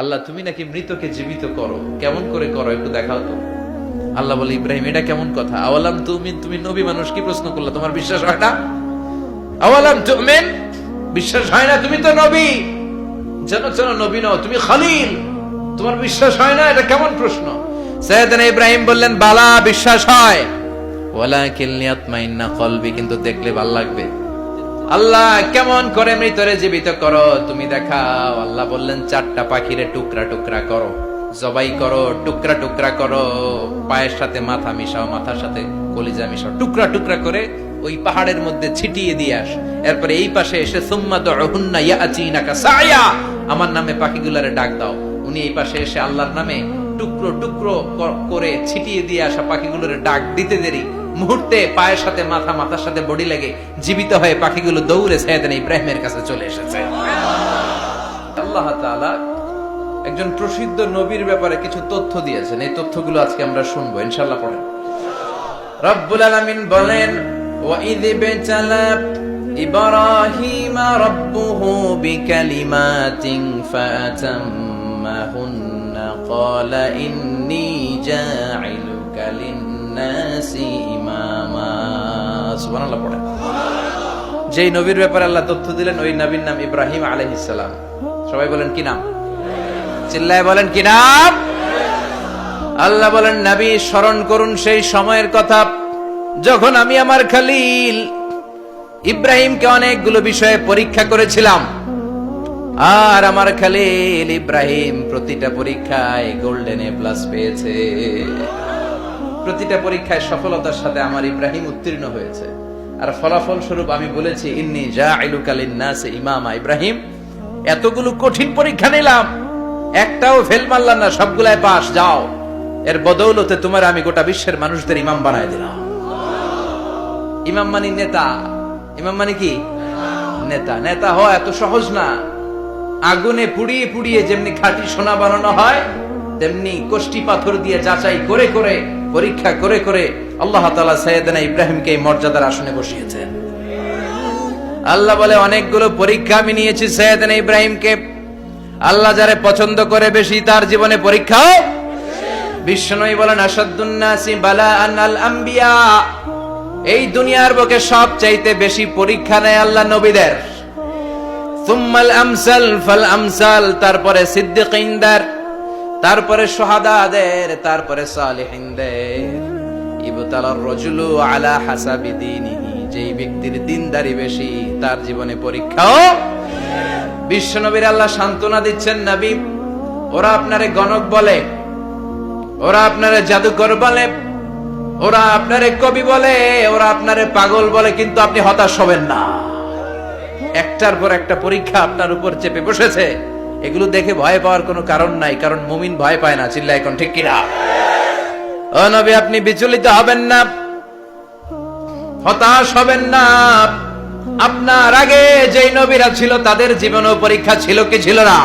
আল্লাহ তুমি নাকি মৃতকে জীবিত করো, কেমন করে করো একটু দেখাও তো। আল্লাহ বলে, ইব্রাহিম এটা কেমন কথা? আওয়ালাম তুমিন, তুমি নবী মানুষ কি প্রশ্ন করলে? তোমার বিশ্বাস হয় না? আওয়ালাম তুমিন, বিশ্বাস হয় না? তুমি তো নবী, যেন নবী নও, তুমি খলিল, তোমার বিশ্বাস হয় না? এটা কেমন প্রশ্ন? সাইয়েদনা ইব্রাহিম বললেন, বালা, বিশ্বাস হয়, ওয়ালাকিন লিয়াতমাইন্না কলবি, কিন্তু দেখলে ভালো লাগবে। আল্লাহ কেমন করে মৃতরে জীবিত করো তুমি দেখাও। আল্লাহ বললেন, 4টা পাখিরে টুকরা টুকরা করো, জবাই করো, টুকরা টুকরা করো, পায়ের সাথে মাথা মিশাও, মাথার সাথে কলিজা মিশাও, টুকরা টুকরা করে ওই পাহাড়ের মধ্যে ছিটিয়ে দিয়ে আস। এরপরে এই পাশে এসে সুম্মা দুহুন্না ইয়াতিনাকা সায়া, আমার নামে পাখিগুলারে ডাক দাও। উনি এই পাশে এসে আল্লাহর নামে টুকরো টুকরো করে ছিটিয়ে দিয়ে আসা পাখিগুলোরে ডাক দিতে দেরি মুহূর্তে পায়ের সাথে মাথা, মাথার সাথে বডি লেগে জীবিত হয়ে পাখিগুলো দৌড়ে সাইয়েদনা ইব্রাহিমের কাছে চলে এসেছে। আল্লাহ তাআলা একজন প্রসিদ্ধ নবীর ব্যাপারে কিছু তথ্য দিয়েছেন, এই তথ্যগুলো আজকে আমরা শুনবো ইনশাআল্লাহ। পড়েন। রব্বুল আলামিন বলেন, ওয়াইয বিতালা ইব্রাহিমা রাব্বুহু বিকালিমাতিন ফাতাম্মাহুন্না ক্বালা ইন্নী জাইলুকা লিন-নাসি ইমামা। সুবহানাল্লাহ। পড়েন। যেই নবীর ব্যাপারে আল্লাহ তথ্য দিলেন ওই নবীর নাম ইব্রাহিম আলাইহিস সালাম। সবাই বলেন কি নাম? চিল্লায় বলেন কি নাম? আল্লাহ বলেন, নবী স্মরণ করুন সেই সময়ের কথা যখন আমি আমার খলিল ইব্রাহিমকে অনেকগুলো বিষয়ে পরীক্ষা করেছিলাম, আর আমার খলিল ইব্রাহিম প্রতিটা পরীক্ষায় গোল্ডেন এ প্লাস পেয়েছে। প্রতিটা পরীক্ষায় সফলতার সাথে আমার ইব্রাহিম উত্তীর্ণ হয়েছে। আর ফলাফল স্বরূপ আমি বলেছি, ইন্নী জাইলুকা লিন-নাসি ইমামা। ইব্রাহিম, এতগুলো কঠিন পরীক্ষা নিলাম, একটাও ফেল মারলাম না, সবগুলাই পাস। যাও, এর বদৌলতে তোমার আমি গোটা বিশ্বের মানুষদের ইমাম বানায় দিলাম। ইমাম মানে নেতা। ইমাম মানে কি? নেতা। নেতা হওয়া এত সহজ না। আগুনে পুড়িয়ে পুড়িয়ে যেমনি খাঁটি সোনা বানানো হয়, তেমনি কষ্টি পাথর দিয়ে যাচাই করে করে, পরীক্ষা করে করে আল্লাহ তাআলা সাইয়েদনা ইব্রাহিমকে এই মর্যাদার আসনে বসিয়েছেন। আল্লাহ বলে, অনেকগুলো পরীক্ষা আমি নিয়েছি সাইয়েদনা ইব্রাহিমকে। আল্লাহ যারে পছন্দ করে বেশি তার জীবনে পরীক্ষাও। বিশ্বনবী বলেন, আশাদ্দুন নাসি বালাআন আল আম্বিয়া। এই দুনিয়ার বুকে সবচাইতে বেশি পরীক্ষা নেয় আল্লাহ নবীদের। সুম্মাল আমসাল ফাল আমসাল, তারপরে সিদ্দিকিনদের, তারপরে শুহাদাদের, তারপরে সালিহিনদের। ইবতালার রাজুলু আলা হাসাবি দীনিহি, যেই ব্যক্তির দিনদারি বেশি তার জীবনে পরীক্ষাও। বিশ্বনবীর আল্লাহ সান্ত্বনা দিচ্ছেন, নবী ওরা আপনারে গণক বলে, ওরা আপনারে জাদুকর বলে, ওরা আপনারে কবি বলে, ওরা আপনারে পাগল বলে, কিন্তু আপনি হতাশ হবেন না। একটার পর একটা পরীক্ষা আপনার উপর চেপে বসেছে, এগুলো দেখে ভয় পাওয়ার কোনো কারণ নাই, কারণ মুমিন ভয় পায় না। চিল্লায় এখন ঠিক কিনা? ও নবী, আপনি বিচলিত হবেন না, হতাশ হবেন না। আপনার আগে যেই নবীরা ছিল তাদের জীবনেও পরীক্ষা ছিল কি ছিল না?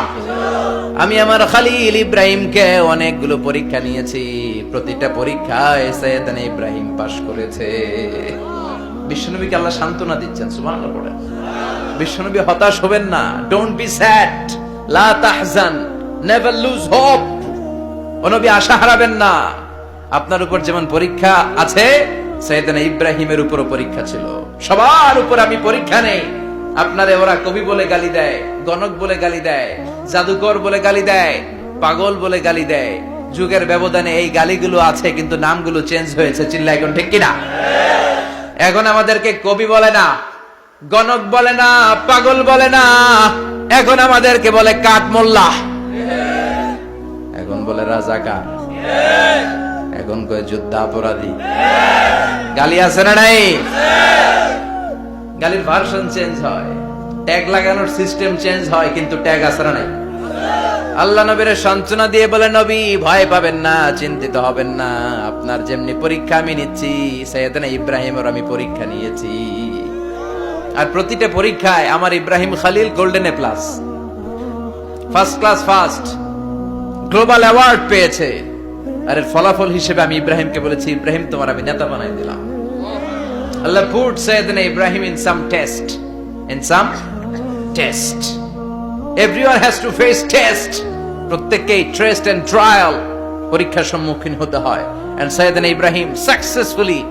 আমি আমার খলিল ইব্রাহিমকে অনেকগুলো পরীক্ষা নিয়েছি, প্রতিটা পরীক্ষায় সাইয়েদনা ইব্রাহিম পাশ করেছে। বিশ্বনবীকে আল্লাহ সান্ত্বনা দিচ্ছেন। সুবহানাল্লাহ। পড়েন। বিশ্বনবী হতাশ হবেন না। ডোন্ট বি স্যাড, লা তাহজান, নেভার লুজ হোপ। ও নবী, আশা হারাবেন না। আপনার উপর যেমন পরীক্ষা আছে, সাইয়েদনা ইব্রাহিমের উপরও পরীক্ষা ছিল। সবার উপর আমি পরীক্ষা নেই। আপনারে ওরা কবি বলে গালি দেয়, গণক বলে গালি দেয়, জাদুকর বলে গালি দেয়, পাগল বলে গালি দেয়। যুগের ব্যবধানে এই গালিগুলো আছে, কিন্তু নামগুলো চেঞ্জ হয়েছে। চিল্লায় এখন ঠিক কিনা? এখন আমাদেরকে কবি বলে না, গণক বলে না, পাগল বলে না, এখন আমাদেরকে বলে কাঠ মোল্লা, এখন বলে রাজাকার, এখন কয় যুদ্ধাপরাধী। গালি আছে না নাই? গালির ভার্সন চেঞ্জ হয়, ট্যাগ লাগানোর সিস্টেম চেঞ্জ হয়, কিন্তু ট্যাগ আছে না নাই? আল্লাহ নবীর সান্ত্বনা দিয়ে বলে, নবী ভয় পাবেন না, চিন্তিত হবেন না। আপনার যেমনি পরীক্ষা আমি নিচ্ছি, সাইয়েদনা ইব্রাহিমের আমি পরীক্ষা নিয়েছি। আর প্রতিটা পরীক্ষায় আমার Ibrahim Khalil golden A plus, first class first, global award পেয়েছে। আর এর ফলাফল হিসেবে আমি ইব্রাহিমকে বলেছি, ইব্রাহিম তোমার আমি নেতা বানাই দিলাম। Allah put Sayyidina Ibrahim in some test. Everyone has to face test. প্রত্যেককেই টেস্ট এন্ড ট্রায়াল, পরীক্ষার সম্মুখীন হতে হয়। And Sayyidina Ibrahim successfully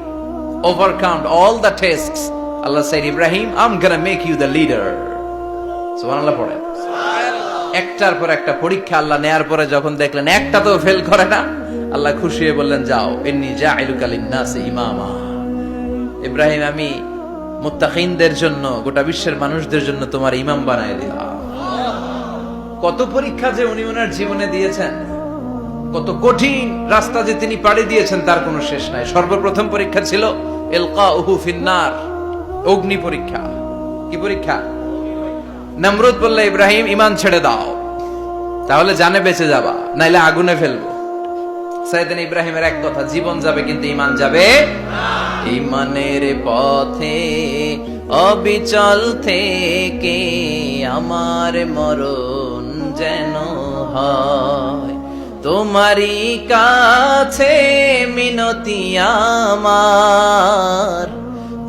overcome all the tests. Allah said, Ibrahim, I'm gonna make you the leader. সুবহানাল্লাহ পড়েন। একটার পর একটা পরীক্ষা আল্লাহ নেয়ার পরে যখন দেখলেন একটা তো ফেল করে না, আল্লাহ খুশি হয়ে বললেন, যাও, ইন্নী জাইলুকা লিন-নাসি ইমামা। ইব্রাহিম, আমি মুত্তাকিনদের জন্য, গোটা বিশ্বের মানুষদের জন্য তোমার ইমাম বানায় দিলাম। কত পরীক্ষা যে উনি ওনার জীবনে দিয়েছেন, কত কঠিন রাস্তা যে তিনি পাড়ি দিয়েছেন তার কোনো শেষ নাই। সর্বপ্রথম পরীক্ষা ছিল ইলকাউহু ফিন্নার, অগ্নি পরীক্ষা। কি পরীক্ষা? নমরুদ বলল, ইব্রাহিম ঈমান ছেড়ে দাও, তাহলে জানে বেঁচে যাবা, নাইলে আগুনে ফেলবো। সাইয়েদনা ইব্রাহিমের এক কথা, জীবন যাবে কিন্তু ঈমান যাবে না। ঈমানের পথে অবিচল থেকে আমার মরণ যেন হয়, তোমারই কাছে মিনতি আমার,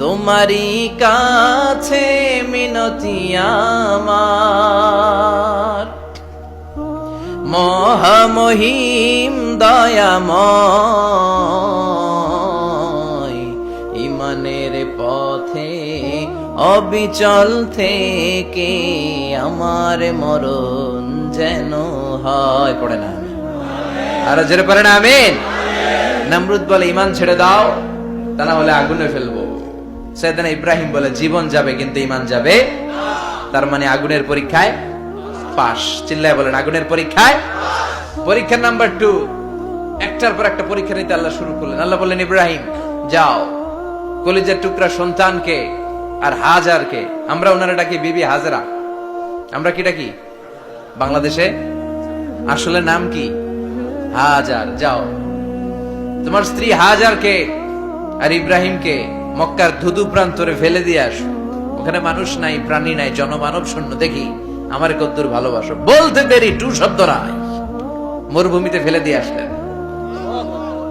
তোমারই কাছে মিনতি আমার। মহামহিম দয়াময়, ঈমানের পথে অবিচল থেকে আমার মরণ যেন হয়। পড়ে না আর জোরে পড়ে না আমিন। নমরুদ বলে, ঈমান ছেড়ে দাও, তা না হলে আগুনে ফেলবো। সাইয়েদনা ইব্রাহিম বলে, জীবন যাবে কিন্তু ঈমান যাবে। তার মানে আগুনের পরীক্ষায় পাস। চিল্লায় বলেন, আগুনের পরীক্ষায়। পরীক্ষা নাম্বার 2, একটার পর একটা পরীক্ষা নিতে আল্লাহ শুরু করলেন। আল্লাহ বললেন, ইব্রাহিম যাও, কলিজার টুকরা সন্তানকে আর হাজারকে, আমরা ওনারা ডাকি বিবি হাজরা, আমরা কি ডাকি বাংলাদেশে, আসলে নাম কি হাজার, যাও তোমার স্ত্রী হাজারকে আর ইব্রাহিমকে মক্কার ধুধু প্রান্তরে ফেলে দিয়ে আসো। ওখানে মানুষ নাই, প্রাণী নাই, জনমানব শূন্য, দেখি আমার কদ্দুর ভালোবাসো। বলতে দেরি, টু শব্দ নাই, মরুভূমিতে ফেলে দিয়ে আসলেন।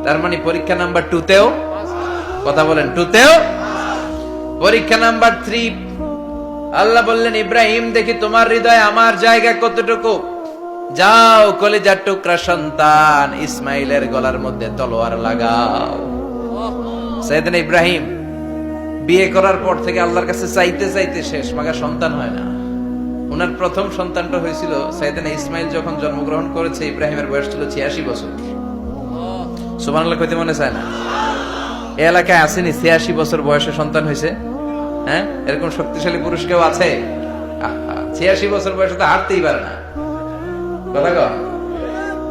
তার মানে পরীক্ষা নাম্বার 2 তেও, কথা বলেন, 2 তেও। পরীক্ষা নাম্বার 3, আল্লাহ বললেন, ইব্রাহিম দেখি তোমার হৃদয়ে আমার জায়গা কতটুকু, যাও কলিজার টুকরা সন্তান ইসমাইলের গলার মধ্যে তলোয়ার লাগাও। সাইয়েদনা ইব্রাহিম বিয়ে করার পর থেকে আল্লাহর কাছে চাইতে চাইতে শেষ, মাগা সন্তান হয় না। ওনার প্রথম সন্তানটা হয়েছিল সাইয়েদনা ইসমাইল যখন জন্মগ্রহণ করেছে, ইব্রাহিমের বয়স ছিল 86 বছর। সুবহানাল্লাহ কইতে মনে চায় না? এই এলাকায় আসেনি 86 বছর বয়সে সন্তান হয়েছে? হ্যাঁ, এরকম শক্তিশালী পুরুষ কেউ আছে? 86 বছর বয়সে তো হাঁটতেই পারে না। কথা কও।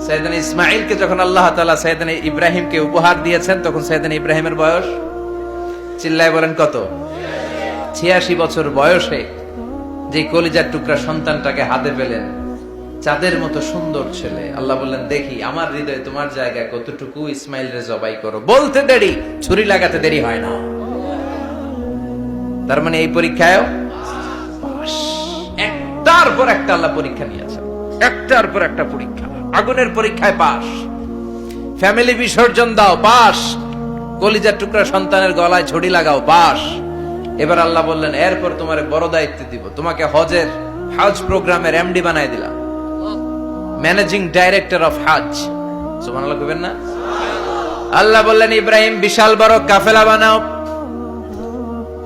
সাইয়েদনা ইসমাইলকে যখন আল্লাহ তাআলা সাইয়েদনা ইব্রাহিমকে উপহার দিয়েছেন, তখন সাইয়েদনা ইব্রাহিমের বয়স, চিল্লায় বলেন কত? 86 বছর বয়সে যে কলিজার টুকরা সন্তানটাকে হাতে পেলেন, চাঁদের মতো সুন্দর ছেলে। আল্লাহ বললেন, দেখি আমার হৃদয়ে তোমার জায়গা কতটুকু, ইসমাইল রে জবাই করো। বলতে দেরি, ছুরি লাগাতে দেরি হয় না। তার মানে এই পরীক্ষায় পাস। একটার পর একটা আল্লাহ পরীক্ষা নিয়েছে, একটার পর একটা পরীক্ষা। আগুনের পরীক্ষায় পাস, ফ্যামিলি বিসর্জন দাও, পাস। কলিজার টুকরা সন্তানের গলায় ছড়ি লাগাও, পাস। এবার আল্লাহ বললেন, এরপর তোমার বড় দায়িত্ব দিব, তোমাকে হজ প্রোগ্রামের এমডি বানাই দিলাম, ম্যানেজিং ডাইরেক্টর অফ হজ। সুবহানাল্লাহ কইবেন না? আল্লাহ বললেন, ইব্রাহিম বিশাল বড় কাফেলা বানাও,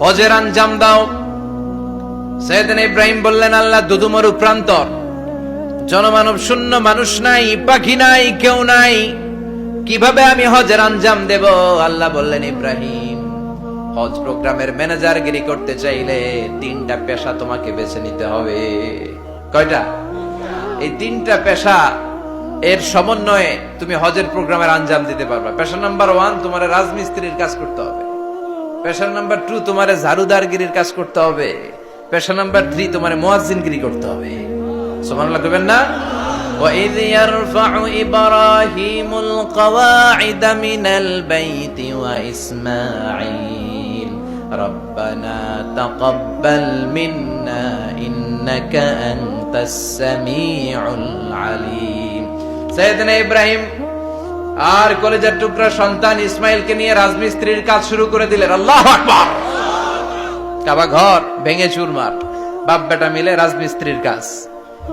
হজের আঞ্জাম দাও। সাইয়েদনা ইব্রাহিম বললেন, আল্লাহ দুদুমরু প্রান্তর, জনমানব শূন্য, মানুষ নাই, পাখি নাই, কেউ নাই, কিভাবে আমি হজের আঞ্জাম দেব? আল্লাহ বললেন, ইব্রাহিম হজ প্রোগ্রামের ম্যানেজারগিরি করতে চাইলে 3টা পেশা তোমাকে বেছে নিতে হবে। কয়টা? এই 3টা পেশা এর সমন্বয়ে তুমি হজের প্রোগ্রামের আঞ্জাম দিতে পারবা। পেশা নাম্বার 1, তোমার রাজমিস্ত্রির কাজ করতে হবে। পেশা নাম্বার 2, তোমার ঝাড়ুদারগিরির কাজ করতে হবে। পেশা নাম্বার 3, তোমার মুয়াজ্জিনগিরি করতে হবে। সুবহানাল্লাহ কইবেন না? وَإِذْ يَرْفَعُ إِبْرَاهِيمُ الْقَوَاعِدَ مِنَ الْبَيْتِ وَإِسْمَاعِيلُ رَبَّنَا تَقَبَّلْ مِنَّا إِنَّكَ أَنْتَ السَّمِيعُ الْعَلِيمُ। সাইয়েদনা ইব্রাহিম আর কলেজের টুকরা সন্তান ইসমাইলকে নিয়ে রাজমিস্ত্রির কাজ শুরু করে দিলেন। আল্লাহু আকবার! কাবা ঘর ভেঙে চুরমার, বাপ বেটা মিলে রাজমিস্ত্রির কাজ।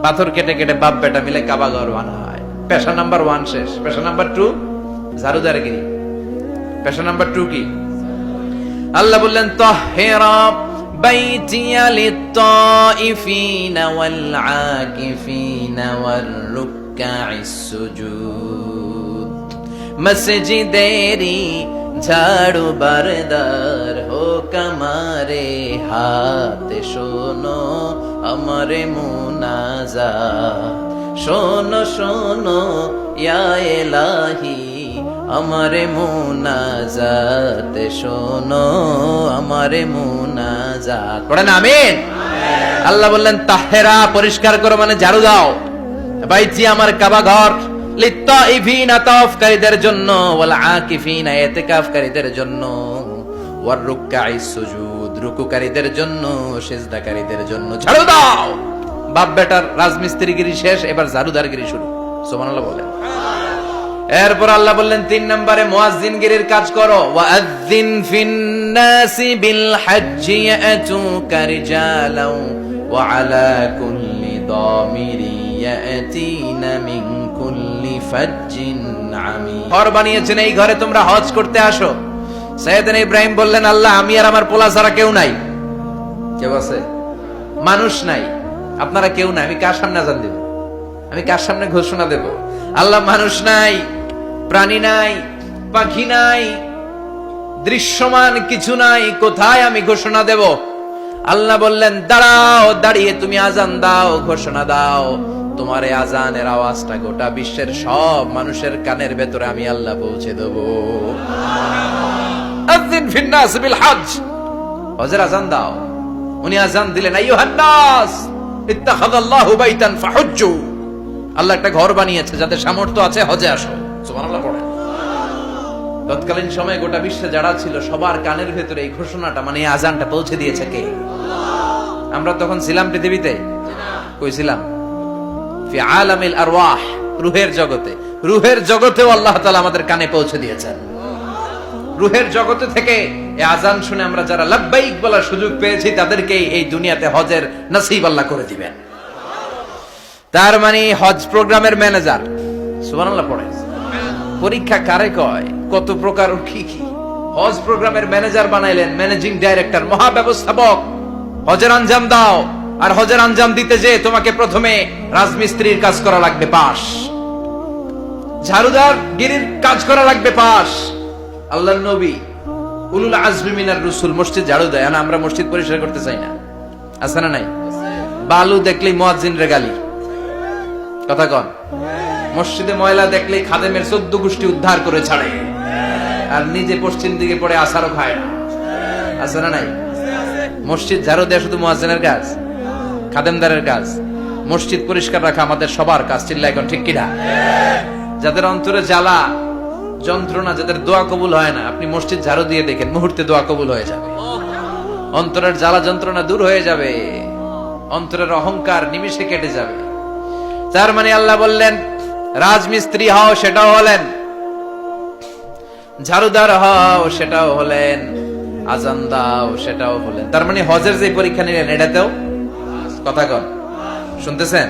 পাথর কেটে কেটে বাপ বেটা মিলে কাবা ঘর বানায়। পেশা নাম্বার 1 শেষ। পেশা নাম্বার 2 ঝাড়ুদারগিরি। পেশা নাম্বার 2 কি? আল্লাহ বললেন তাহহিরা বাইতিয়া লিত-তাইফিনা ওয়াল আকিফিনা ওয়ার রুকআইস সুজুদ। মসজিদেরি ঝাড়ু বারদার হোক আমারে হাত, শোনো আমারে মুনাজাত। শোনো শোনো ইয়া ইলাহি আমারে মুনাজাত, শোনো আমারে মুনাজাত। পড়েন আমিন। আল্লাহ বললেন তাহহিরা পরিষ্কার করো মানে ঝাড়ু দাও, বাইতি আমার কাবা ঘর, লিত-তাইফিনা তাওয়াফকারীদের জন্য, ওয়াল আকিফিনা ইতিকাফকারীদের জন্য, ওয়ার রুকআইস সুজুদ রুকুকারীদের জন্য, সিজদাকারীদের জন্য। ঝাড়ু দাও। বাপ বেটার রাজমিস্ত্রিগিরি শেষ, এবার ঝাড়ুদারগিরি শুরু। সুবহানাল্লাহ বলেন। এরপর আল্লাহ বললেন 3 নম্বরে মুয়াজ্জিনগিরির কাজ করো। ওয়াআযযিন ফিন-নাসি বিল হজ্জি ইয়াতুকা রিজালাও ওয়া আলা কুল্লি দামিরি ইয়াতিনা মিন কুল্লি ফাজ্জিন আমিক। ঘর বানিয়েছেন, এই ঘরে তোমরা হজ করতে আসো। সাইয়েদনা ইব্রাহিম বললেন আল্লাহ আমি আর আমার পোলা ছাড়া কেউ নাই। কেউ আছে? মানুষ নাই, আপনারা কেউ নাই, আমি কার সামনে আযান দেব? আমি কার সামনে ঘোষণা দেব? আল্লাহ মানুষ নাই, প্রাণী নাই, পাখি নাই, দৃশ্যমান কিছু নাই, কোথায় আমি ঘোষণা দেব? আল্লাহ বললেন দাঁড়াও, দাঁড়িয়ে তুমি আজান দাও, ঘোষণা দাও। তোমার এই আজানের আওয়াজটা গোটা বিশ্বের সব মানুষের কানের ভেতরে আমি আল্লাহ পৌঁছে দেব। আযিন ফিন নাস বিল হজ, হজের আজান দাও। উনি আজান দিলেন আইয়ুহান নাস ইত্তাখাযাল্লাহু বাইতান ফাহুজ্জু। আল্লাহ একটা ঘর বানিয়েছে, যাদের সামর্থ্য আছে হজে আসো। সুবহানাল্লাহ পড়ে। তৎকালীন সময়ে গোটা বিশ্বে যারা ছিল সবার কানের ভেতরে এই ঘোষণাটা মানে এই আজানটা পৌঁছে দিয়েছে কে? আমরা তখন ছিলাম পৃথিবীতে? কই ছিলাম? ফি আলামিল আরওয়াহ, রূহের জগতে। রূহের জগতেও আল্লাহ তাআলা আমাদের কানে পৌঁছে দিয়েছেন। রূহের জগতে থেকে এই আজান শুনে আমরা যারা লাব্বাইক বলার সুযোগ পেয়েছি তাদেরকে এই দুনিয়াতে হজের নসিব আল্লাহ করে দিবেন। তার মানে হজ প্রোগ্রামের ম্যানেজার। সুবহানাল্লাহ পড়ে। পরীক্ষা কারে কয়? কত প্রকার কি কি। হজ প্রোগ্রামের ম্যানেজার বানাইলেন, ম্যানেজিং ডাইরেক্টর, মহাব্যবস্থাপক। হজের আঞ্জাম দাও, আর হজের আঞ্জাম দিতে যে তোমাকে প্রথমে রাজমিস্ত্রির কাজ করা লাগবে পাস, ঝাড়ুদার গিরির কাজ করা লাগবে পাস। আল্লাহর নবী উলুল আজমি মিনার রাসূল মসজিদ ঝাড়ু দেয়, না আমরা মসজিদ পরিষ্কার করতে চাই না? আছে না নাই? বালু দেখলেই মুয়াজ্জিনরে গালি। কথা কন। মসজিদে ময়লা দেখলেই খাদেমের 14 গোষ্ঠী উদ্ধার করে ছাড়ে, আর নিজে পশ্চিম দিকে পড়ে আসারও খায় না। আছে না নাই? মসজিদ ঝাড়ু দেয়া শুধু মুয়াজ্জিনের কাজ? খাদেমদারের কাজ? মসজিদ পরিষ্কার রাখা আমাদের সবার কাজ। চিল্লায় এখন ঠিক কিনা? যাদের অন্তরে জ্বালা যন্ত্রণা, যাদের দোয়া কবুল হয় না, আপনি মসজিদ ঝাড়ু দিয়ে দেখেন মুহূর্তে দোয়া কবুল হয়ে যাবে। অন্তরের জ্বালা যন্ত্রণা দূর হয়ে যাবে, অন্তরের অহংকার নিমিষে কেটে যাবে। তার মানে আল্লাহ বললেন রাজমিস্ত্রি হও, সেটাও হলেন, ঝাড়ুদার হও, সেটাও হলেন, আজান দাও, সেটাও হলেন। তার মানে হজের যে পরীক্ষা নিলেন এটাতেও কথা কন, শুনতেছেন?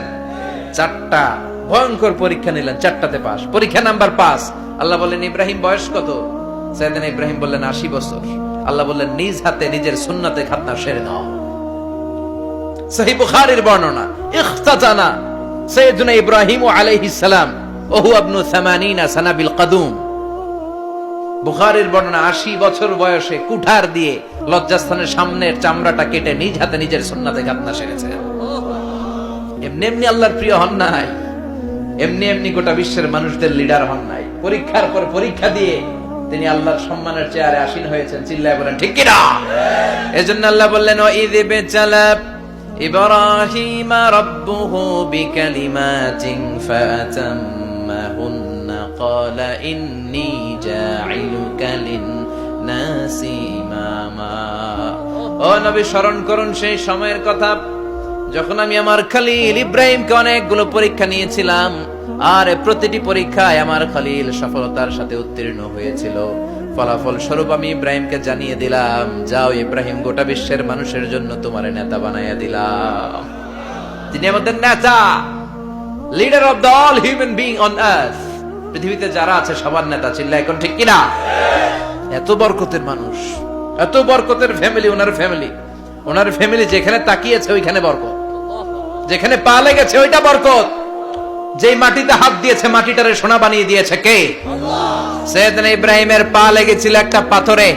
4টা ভয়ঙ্কর পরীক্ষা নিলেন, 4টাতে পাস। পরীক্ষা নাম্বার 5। আল্লাহ বললেন ইব্রাহিম বয়স কত? সাইয়েদনা ইব্রাহিম বললেন 80 বছর। আল্লাহ বললেন নিজ হাতে নিজের সুন্নতে খাতনা সেরে নাও। সহিহ বুখারীর বর্ণনা, ইখতাতানা সাইয়েদনা ইব্রাহিম আলাইহিস সালাম ওয়া হুয়া ইবনু 80 সানা বিল কদুম। বুখারীর বর্ণনা 80 বছর বয়সে কুঠার দিয়ে লজ্জাস্থানের সামনের চামড়াটা কেটে নিজ হাতে নিজের সুন্নতে খাতনা সেরেছে। এমনি এমনি আল্লাহর প্রিয় হন নাই, এমনি এমনি গোটা বিশ্বের মানুষদের লিডার হন নাই। পরীক্ষার পর পরীক্ষা দিয়ে তিনি আল্লাহর সম্মানের চেয়ারে আসীন হয়েছেন। চিল্লায় বলেন ঠিক কিনা? এজন্য আল্লাহ বললেন ওয়াইয বিতালা ইব্রাহিম রাব্বুহু বিকালিমাতিন ফাতাম্মাহুন্না ক্বালা ইন্নী জাঈলুকা লিন-নাসি ইমামা। ও নবী স্মরণ করুন সেই সময়ের কথা যখন আমি আমার খলিল ইব্রাহিমকে অনেকগুলো পরীক্ষা নিয়েছিলাম, আর প্রতিটি পরীক্ষায় আমার খলিল সফলতার সাথে উত্তীর্ণ হয়েছিল। ফলাফল স্বরূপ আমি ইব্রাহিমকে জানিয়ে দিলাম, যাও ইব্রাহিম, গোটা বিশ্বের মানুষের জন্য তোমার নেতা বানাইয়া দিলাম। তিনি আমাদের নেতা, leader of the all human being on earth. পৃথিবীতে যারা আছে সবার নেতা, চিল্লা এখন ঠিক কিনা? এত বরকতের মানুষ, এত বরকতের ফ্যামিলি, ওনার ফ্যামিলি যেখানে তাকিয়েছে ওইখানে বরকত, যেখানে পা লেগেছে ওইটা বরকত। যেই মাটিতে হাত দিয়েছে মাটিটারে সোনা বানিয়ে দিয়েছে কে? সৈয়দনা ইব্রাহিমের পা লেগেছিল একটা পাথরে,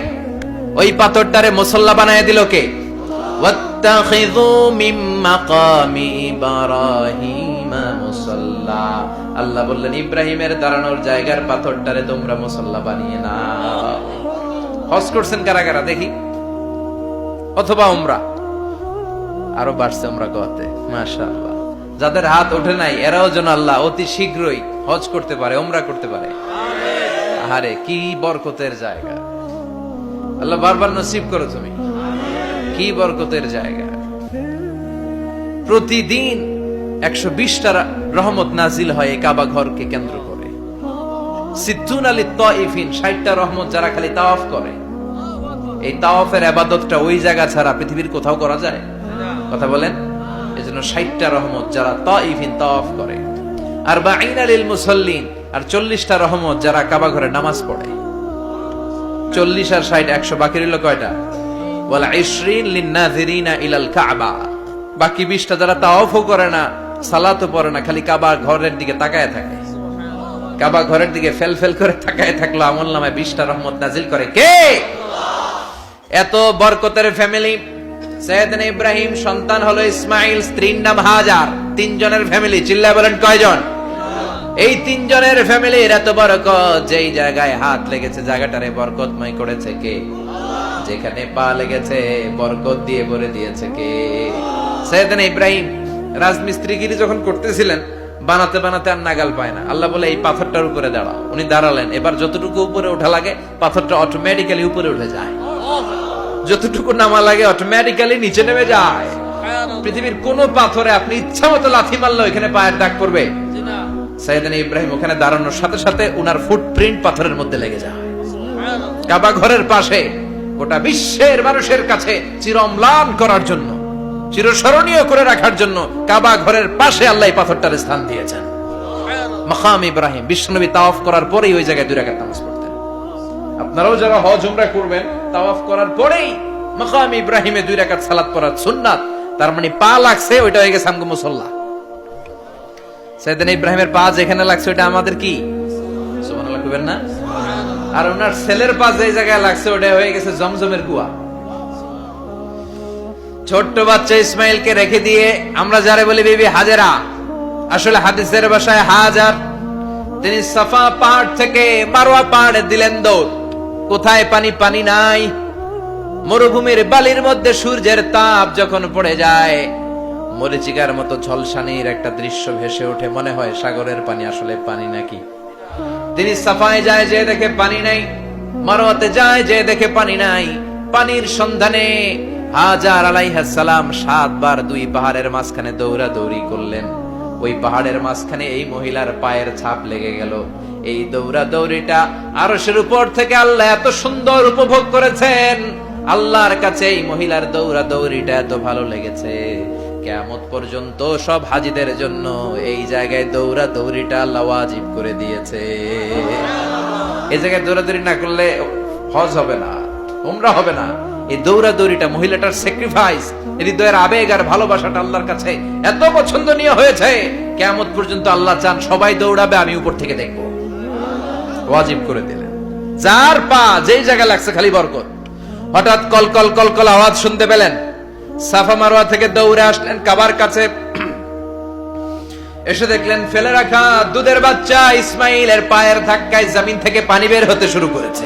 ওই পাথরটারে মুসল্লা বানিয়ে দিল কে? ওয়াত্তাখিযু মিন মাকামি ইব্রাহিমা মুসাল্লা। আল্লাহ বললেন ইব্রাহিমের দাঁড়ানোর জায়গার পাথরটারে তোমরা মুসল্লা বানিয়ে নাও। হজ করছেন কারা কারা দেখি, অথবা উমরা? আরো বাড়ছে উমরা করতে, মাশাআল্লাহ। যাদের হাত ওঠে নাই এরাও যেন আল্লাহ অতি শীঘ্রই হজ করতে পারে, উমরা করতে পারে। আরে কি বরকতের জায়গা, আল্লাহ বারবার নসিব করো তুমি। কি বরকতের জায়গা, প্রতিদিন 120টা রহমত নাজিল হয় এই কাবা ঘরকে কেন্দ্র করে। সিদ্দুন আলী তাইফিন, 60টা রহমত যারা খালি তাওয়াফ করে। এই তাওয়াফের ইবাদতটা ওই জায়গা ছাড়া পৃথিবীর কোথাও করা যায়? কথা বলেন। এজন্য 60টা রহমত যারা তাইফিন তাওয়াফ করে, আর বাঈনা লিল মুসাল্লিন, আর 40টা রহমত যারা কাবা ঘরে নামাজ পড়ে। 40 আর 60 100, বাকি রইল কয়টা? ওয়াল 20 লিন নাযিরিনা ইলাল কাবা। বাকি 20টা যারা তাওয়াফও করে না, সালাতও পড়ে না, খালি কাবা ঘরের দিকে তাকায় থাকে। কাবা ঘরের দিকে ফেল করে তাকায় থাকলো, আমলনামায় 20টা রহমত নাজিল করে কে? এত বরকতের ফ্যামিলি। সৈয়দনা ইব্রাহিম সন্তান হলো ইসমাইল, স্ত্রীর নাম হাজার। 3 জনের ফ্যামিলি, চিল্লায় বলেন কয়জন? এই 3 জনের ফ্যামিলির এত বরকত, যেই জায়গায় হাত লেগেছে জায়গাটারে বরকতময় করেছে কে? যেখানে পা লেগেছে বরকত দিয়ে ভরে দিয়েছে কে? সৈয়দনা ইব্রাহিম রাজমিস্ত্রিগিরি যখন করতেছিলেন, বানাতে বানাতে আর নাগাল পায় না। আল্লাহ বলে এই পাথরটার উপরে দাঁড়াও। উনি দাঁড়ালেন, এবার যতটুকু উপরে ওঠা লাগে পাথরটা অটোমেটিক্যালি উপরে উঠে যায়, যতটুকু নামা লাগে অটোমেটিক্যালি নিচে নেমে যায়। পৃথিবীর কোন পাথরে আপনি ইচ্ছা মতো লাথি মারলে এখানে পায়ের দাগ পড়বে? সৈয়দনা ইব্রাহিম ওখানে দাঁড়ানোর সাথে সাথে উনার ফুটপ্রিন্ট পাথরের মধ্যে লেগে যায়। কাবা ঘরের পাশে গোটা বিশ্বের মানুষের কাছে চিরম্লান করার জন্য, চিরস্মরণীয় করে রাখার জন্য কাবা ঘরের পাশে আল্লাহ পাথরটার স্থান দিয়েছেন। মাকাম ইব্রাহিম, বিশ্বনবী তাওয়াফ করার পরেই ওই জায়গায় 2 রাকাত নামাজ পড়তেন। আপনারাও যারা হজ উমরা করবেন, তাওয়াফ করার পরেই মাকাম ইব্রাহিমে 2 রাকাত সালাত পড়া সুন্নাত। তার মানে পা লাগছে, ওইটা হয়ে গেছে আমগো মুসাল্লা। সৈয়দনা ইব্রাহিমের পা যেখানে লাগছে ওইটা আমাদের কি? সুবহানাল্লাহ কইবেন না? আর ওনার ছেলের পা যে জায়গায় লাগছে ওটা হয়ে গেছে জমজমের কুয়া। ছোট্ট বাচ্চা ইসমাইলকে রেখে দিয়ে আমরা যারে বলি বিবি হাজেরা, আসলে হাদিসের ভাষায় হাজার, তিনি সাফা পাহাড় থেকে মারওয়া পাহাড়ে দিলেন দৌড়। কোথায় পানি? পানি নাই। মরুভূমির বালির মধ্যে সূর্যের তাপ যখন পড়ে যায়, মরিচিকার মতো ঝলসানির একটা দৃশ্য ভেসে ওঠে, মনে হয় সাগরের পানি, আসলে পানি নাকি। তিনি সাফায় যায়, যে দেখে পানি নাই। মারওয়াতে যায়, যে দেখে পানি নাই। পানির সন্ধানে হাজার আলাইহিস সালাম 7 বার 2 পাহাড়ের মাঝখানে দৌড়াদৌড়ি করলেন। ওই পাহাড়ের মাঝখানে এই মহিলার পায়ের ছাপ লেগে গেল। এই দৌড়াদৌড়িটা আরশের উপর থেকে আল্লাহ এত সুন্দর উপভোগ করেছেন। আল্লাহর কাছে এই মহিলার দৌড়াদৌড়িটা এত ভালো লেগেছে, কিয়ামত পর্যন্ত সব হাজীদের জন্য এই জায়গায় দৌড়াদৌড়িটা আল্লাহ ওয়াজিব করে দিয়েছে। এই জায়গায় দৌড়াদৌড়ি না করলে হজ হবে না, উমরা হবে না। এই দৌড়াদৌড়িটা, মহিলাটার স্যাক্রিফাইস, হৃদয়ের আবেগ আর ভালোবাসাটা আল্লাহর কাছে এত পছন্দনীয় হয়েছে, কিয়ামত পর্যন্ত আল্লাহ চান সবাই দৌড়াবে, আমি উপর থেকে দেখবো। ওয়াজিব করে দিলেন। যার পা যেই জায়গায় লাগছে খালি বরকত। হঠাৎ কলকল কলকল আওয়াজ শুনতে পেলেন। সাফা মারওয়া থেকে দৌড়ে আসলেন কাবার কাছে। এসে দেখলেন ফেলে রাখা দুধের বাচ্চা ইসমাইলের পায়ের ধাক্কায় জমিন থেকে পানি বের হতে শুরু করেছে।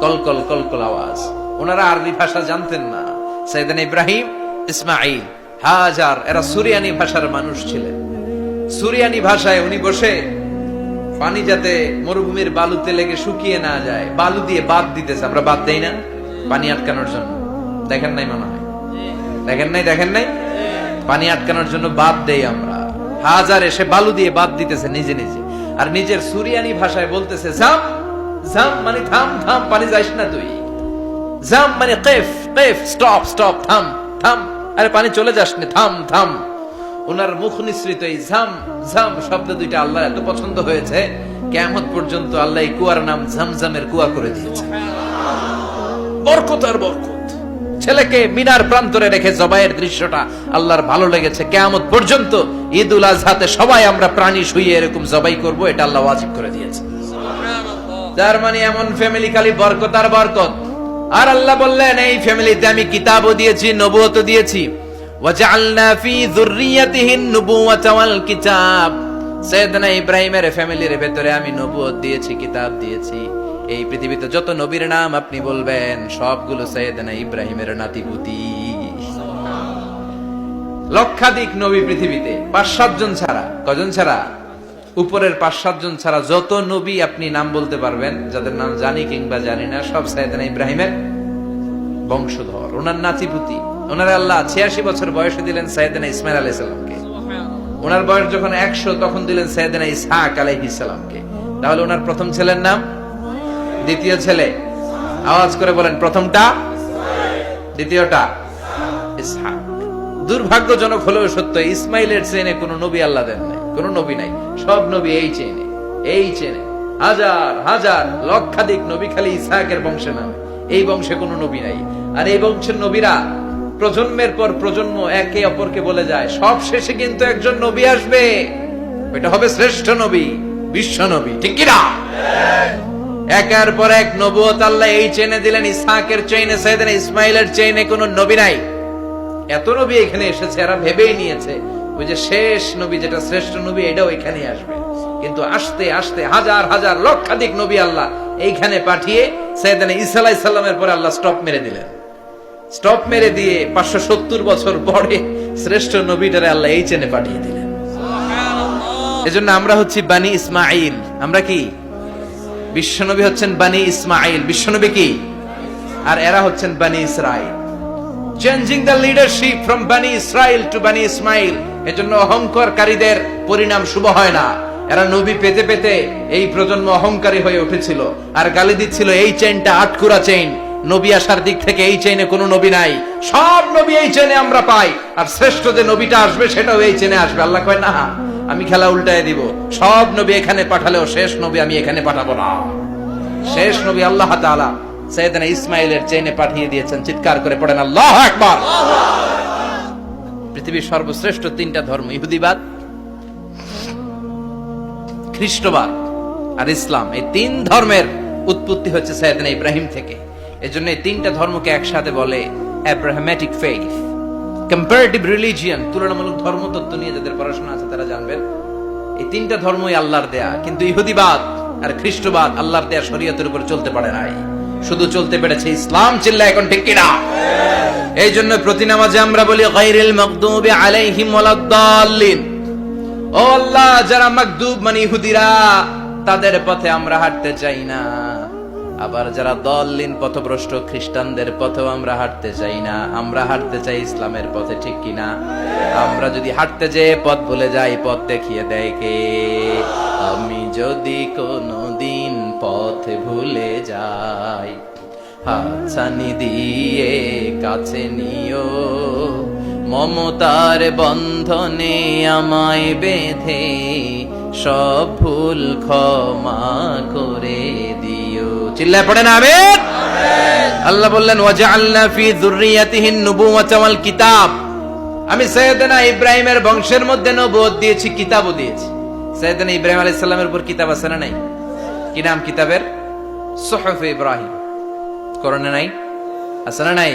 কলকল কলকল আওয়াজ। ওনারা আরবি ভাষা জানতেন না। সাইয়েদনা ইব্রাহিম, ইসমাইল, হাজার এরা সুরিয়ানি ভাষার মানুষ ছিলেন। সুরিয়ানি ভাষায় উনি বসে পানি যাতে মরুভূমির বালুতে লেগে শুকিয়ে না যায়, বালু দিয়ে বাদ দিতেছে। আমরা বাদ দেই না পানি আটকানোর জন্য? দেখেন নাই মনে হয়? দেখেন নাই পানি আটকানোর জন্য বাদ দেই আমরা। হাজার এসে বালু দিয়ে বাদ দিতেছে নিজে নিজে, আর নিজের সুরিয়ানি ভাষায় বলতেছে জাম জাম, মানে থাম থাম, পানি যাইস না তুই। জাম মানে কেফ কেফ, স্টপ স্টপ, থাম থাম, আরে পানি চলে যাস না, থাম থাম। ওনার মুখ নিঃসৃত এই ঝাম ঝাম শব্দ দুইটা আল্লাহ এত পছন্দ হয়েছে, কিয়ামত পর্যন্ত আল্লাহ এই কুয়ার নাম ঝমঝমের কুয়া করে দিয়েছে। বরকত আর বরকত। ছেলেকে মিনার প্রান্তরে রেখে জবাইয়ের দৃশ্যটা আল্লাহর ভালো লেগেছে। কিয়ামত পর্যন্ত ঈদ উল আজহাতে সবাই আমরা প্রাণী শুইয়ে এরকম জবাই করব, এটা আল্লাহ ওয়াজিব করে দিয়েছে। তার মানে এমন ফ্যামিলি খালি বরকত আর বরকত। আর আল্লাহ বললেন এই ফ্যামিলিতে আমি কিতাবও দিয়েছি, নবুয়তও দিয়েছি। ওয়াজআলনা ফি যুররিয়াতিহিন নুবুওয়াতা ওয়াল কিতাব। সাইয়েদনা ইব্রাহিমের ফ্যামিলির ভেতরে আমি নবুয়ত দিয়েছি, কিতাব দিয়েছি। এই পৃথিবীতে যত নবীর নাম আপনি বলবেন সবগুলো সাইয়েদনা ইব্রাহিমের নাতিপুতি। লক্ষাধিক নবী পৃথিবীতে, 5-7 জন ছাড়া। কজন ছাড়া? উপরের 5-7 জন ছাড়া যত নবী আপনি নাম বলতে পারবেন, যাদের নাম জানি কিংবা জানি না, সব সাইয়েদনা ইব্রাহিমের বংশধর, ওনার নাতিপুতি। ওনার আল্লাহ 86 বছর বয়সে দিলেন সাইয়েদনা ইসমাইল আলাইহিস সালামকে। ওনার বয়স যখন 100 তখন দিলেন সাইয়েদনা ইসহাক আলাইহিস সালামকে। তাহলে ওনার প্রথম ছেলের নাম, দ্বিতীয় ছেলে, আওয়াজ করে বলেন, প্রথমটা দ্বিতীয়টা ইসহাক। দুর্ভাগ্যজনক হলেও সত্য, ইসমাইলের চেনে কোন নবী আল্লাহ দেন নাই, কোন নবী নাই। সব নবী এই চেনে, এই চেনে। হাজার হাজার লক্ষাধিক নবী খালি ইসহাকের বংশে নামে, এই বংশে কোন নবী নাই। আর এই বংশের নবীরা প্রজন্মের পর প্রজন্ম একে অপরকে বলে যায়, সব শেষে কিন্তু একজন নবী আসবে, এটা হবে শ্রেষ্ঠ নবী, বিশ্ব নবী। ঠিক কি না? একের পর এক নবুয়ত আল্লাহ এই চেনে দিলেন। ইসহাকের চেইনে, সাইয়েদনা ইসমাইলের চেইনে কোন নবী নাই। এত নবী এখানে এসেছে, এরা ভেবেই নিয়েছে ওই যে শেষ নবী, যেটা শ্রেষ্ঠ নবী, এটাও এখানে আসবে। কিন্তু আস্তে আস্তে হাজার হাজার লক্ষাধিক নবী আল্লাহ এইখানে পাঠিয়ে সাইয়েদনা ঈসা আলাইহিস সালামের পরে আল্লাহ স্টপ মেরে দিলেন। স্টপ মেরে দিয়ে 570 বছর পরে শ্রেষ্ঠ নবীটারে আল্লাহ এই চেনে পাঠিয়ে দিলেন। এজন্য আমরা হচ্ছি বানি ইসমাইল। আমরা কি? বিশ্বনবী হচ্ছেন বানি ইসমাইল, বিশ্বনবী কি? আর এরা হচ্ছেন বানি Israil. Changing the leadership from বানি ইসরাইল টু বানি ইসমাইল। এজন্য অহংকারীদের পরিণাম শুভ হয় না। এরা নবী পেতে পেতে এই প্রজন্ম অহংকারী হয়ে উঠেছিল আর গালি দিচ্ছিল এই চেইনটা আটকুরা চেইন, নবী আসার দিক থেকে এই চেইনে কোনো নবী নাই, সব নবী এই চেইনে আমরা পাই, আর শ্রেষ্ঠ যে নবীটা আসবে সেটাও এই চেইনে আসবে। আল্লাহ কয় না, আমি খেলা উল্টায় দিব, সব নবী এখানে পাঠালেও শেষ নবী আমি এখানে পাঠাবো না। শেষ নবী আল্লাহ তাআলা সাইয়েদনা ইসমাইলের চেইনে পাঠিয়ে দিয়েছেন। চিৎকার করে পড়েন আল্লাহু আকবার। পৃথিবীর সর্বশ্রেষ্ঠ 3টা ধর্ম, ইহুদিবাদ, খ্রিস্টবাদ আর ইসলাম, এই 3 ধর্মের উৎপত্তি হচ্ছে সাইয়েদনা ইব্রাহিম থেকে। এজন্য এই 3টা ধর্মকে একসাথে বলে অ্যাব্রাহামেটিক ফেইথ, কম্পারেটিভ রিলিজিয়ন। তুলনামূলক ধর্মতত্ত্ব নিয়ে যাদের পড়াশোনা আছে তারা জানবেন এই 3টা ধর্মই আল্লাহর দেয়া। কিন্তু ইহুদিবাদ আর খ্রিস্টবাদ আল্লাহর দেয়া শরীয়তের উপর চলতে পারে নাই, শুধু চলতে পেরেছে ইসলাম। চিল্লা এখন ঠিক কিনা? এই জন্য প্রতি নামাজে আমরা বলি গায়রিল মাগদুবি আলাইহিম ওয়ালাদ-দাল্লিন। ও আল্লাহ, যারা মাগদুব মানে ইহুদিরা, তাদের পথে আমরা হাঁটতে চাই না। আবার যারা দল্লিন পথভ্রষ্ট খ্রিস্টানদের পথেও আমরা হাঁটতে চাই না। আমরা হাঁটতে চাই ইসলামের পথে। ঠিক কিনা? আমরা যদি হাঁটতে যেয়ে পথ ভুলে যাই, পথ দেখিয়ে দেয় কে? আমি যদি কোনদিন পথ ভুলে যাই, হাতছানি দিয়ে কাছে নিও, মমতার বন্ধনে আমায় বেঁধে সব ভুল ক্ষমা করে দিও। চিল্লায় পড়েন আমিন। আল্লাহ বললেন ওয়াজআলনা ফি যুররিয়াতিহিন নুবুওয়াতা ওয়াল কিতাব। আমি সাইয়েদনা ইব্রাহিমের বংশের মধ্যে নবুয়ত দিয়েছি, কিতাবও দিয়েছি। সাইয়েদনা ইব্রাহিম আলাইহিস সালামের উপর কিতাব আছে না নাই? কি নাম কিতাবের? সুহুফ ইব্রাহিম। কোরআনে নাই? আছে না নাই?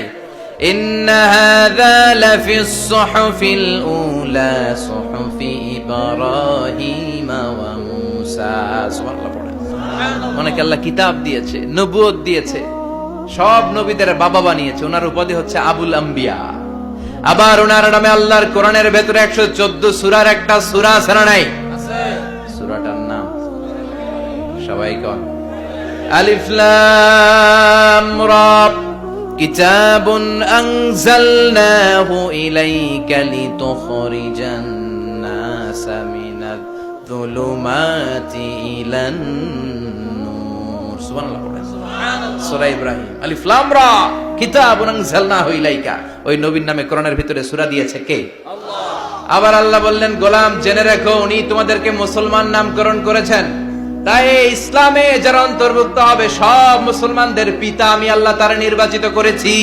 ইন্না হাযা লাফিস সুহুফিল উলা সুহুফি ইব্রাহিম ওয়া মূসা। সুবহানাল্লাহ পড়েন। অনেক আল্লাহ কিতাব দিয়েছে, নবুয়ত দিয়েছে, সব নবীদের বাবা বানিয়েছে। ওনার উপাধি হচ্ছে আবুল আম্বিয়া। আবার ওনার নামে আল্লাহর কোরআনের ভেতরে 114 সূরার একটা সূরা আছে না নাই? আছে। সূরাটার নাম সবাই কোন? আলিফ লাম রা। কিতাবুন আনজালনাহু ইলাইকা লিতুখরিজান নাসা মিনাজ যুলুমাতি ইলান নূর। সুবহানাল্লাহ। সূরা ইব্রাহিম। আলিফ লাম রা। কিতাবুন আনজালনাহু ইলাইকা। ওই নবীর নামে কোরআনের ভিতরে সূরা দিয়েছে কে? আল্লাহ। আবার আল্লাহ বললেন, গোলাম জেনে রেখো উনি তোমাদেরকে মুসলমান নামকরণ করেছেন, তাই ইসলামে যারা অন্তর্ভুক্ত হবে সব মুসলমানদের পিতা আমি আল্লাহ তারা নির্বাচিত করেছি।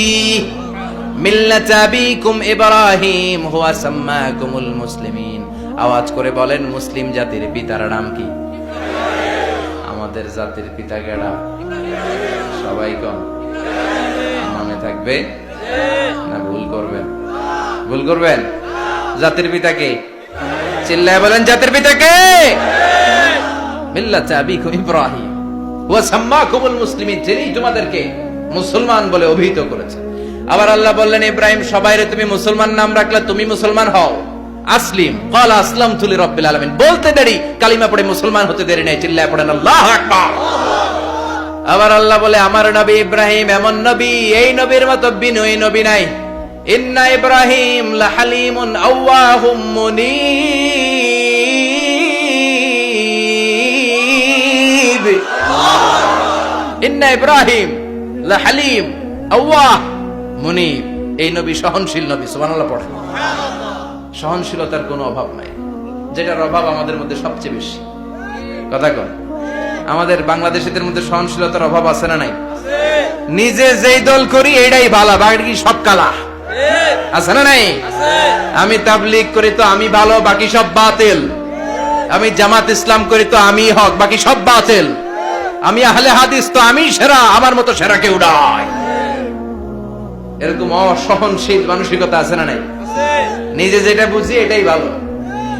মিল্লাত আবিকুম ইব্রাহিম হুয়া সাম্মাকুমুল মুসলিমিন। আওয়াজ করে বলেন, মুসলিম জাতির পিতার নাম কি? আমাদের জাতির পিতা কেডা? সবাই কোন? মনে থাকবে না ভুল করবেন? ভুল করবেন? জাতির পিতা কে? চিল্লায় বলেন, জাতির পিতা কে? মিল্লাত আবিকুম ইব্রাহিম ওয়া সাম্মাকুমুল মুসলিমিন, যিনি তোমাদেরকে মুসলমান বলে অভিহিত করেছেন। আবার আল্লাহ বললেন, ইব্রাহিম সবাইরে তুমি মুসলমান নাম রাখলে, তুমি মুসলমান হও। আসলিম ক্বালা আসলামতু লিরাব্বিল আলামিন, বলতে দেরি, কালিমা পড়ে মুসলমান হতে দেরি নাই। চিল্লায় পড়েন আল্লাহু আকবার। আবার আল্লাহ বলে, আমার নবী ইব্রাহিম এমন নবী, এই নবীর মতো বিনয়ী নবী নাই। ইন্না ইব্রাহিম লাহালিমুন আওয়াহুম মুনীব। ইন্না ইব্রাহিম লাহালিম আওয়াহ মুনীব, এই নবী সহনশীল নবী। সুবহানাল্লাহ পড়েন। সহনশীলতার কোনো অভাব নাই, যেটার অভাব আমাদের মধ্যে সবচেয়ে বেশি। কথা কন, আমাদের বাংলাদেশীদের মধ্যে সহনশীলতার অভাব আছে না নাই? নিজে যেই দল করি এইটাই ভালো, বাকি সব কালা। আছে না নাই? আমি তাবলীগ করি তো আমি ভালো, বাকি সব বাতিল। আমি জামাত ইসলাম করি তো আমি হক, বাকি সব বাতিল। আমি আহলে হাদিস তো আমি সেরা, আমার মতো সেরা কেউ নাই। এরকম অসহনশীল মানসিকতা আছে না নাই? নিজে যেটা বুঝি এটাই ভালো,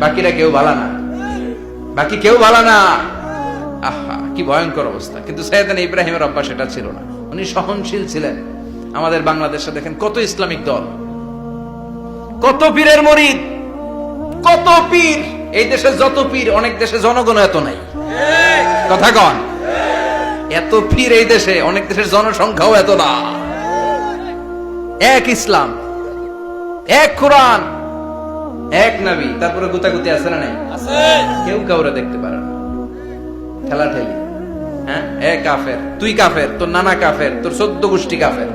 বাকিরা কেউ ভালো না, বাকি কেউ ভালো না। আহা, কি ভয়ঙ্কর অবস্থা। কিন্তু সাইয়েদনা ইব্রাহিমের অভ্যাস সেটা ছিল না, উনি সহনশীল ছিলেন। আমাদের বাংলাদেশে দেখেন কত ইসলামিক দল, কত পীরের মুরিদ, কত পীর। এই দেশে যত পীর, অনেক দেশে জনগণ এত নাই। কথা কন, এত পীর এই দেশে, অনেক দেশের জনসংখ্যাও এত না। এক ইসলাম, এক কোরআন, এক নবী, তারপরে গুতাগুতি আছে না নাই? কেউ কাউরে দেখতে পারে না, ঠেলা ঠেলি। হ্যাঁ, এ কাফের, তুই কাফের, তোর নানা কাফের, তোর 14 গোষ্ঠী কাফের,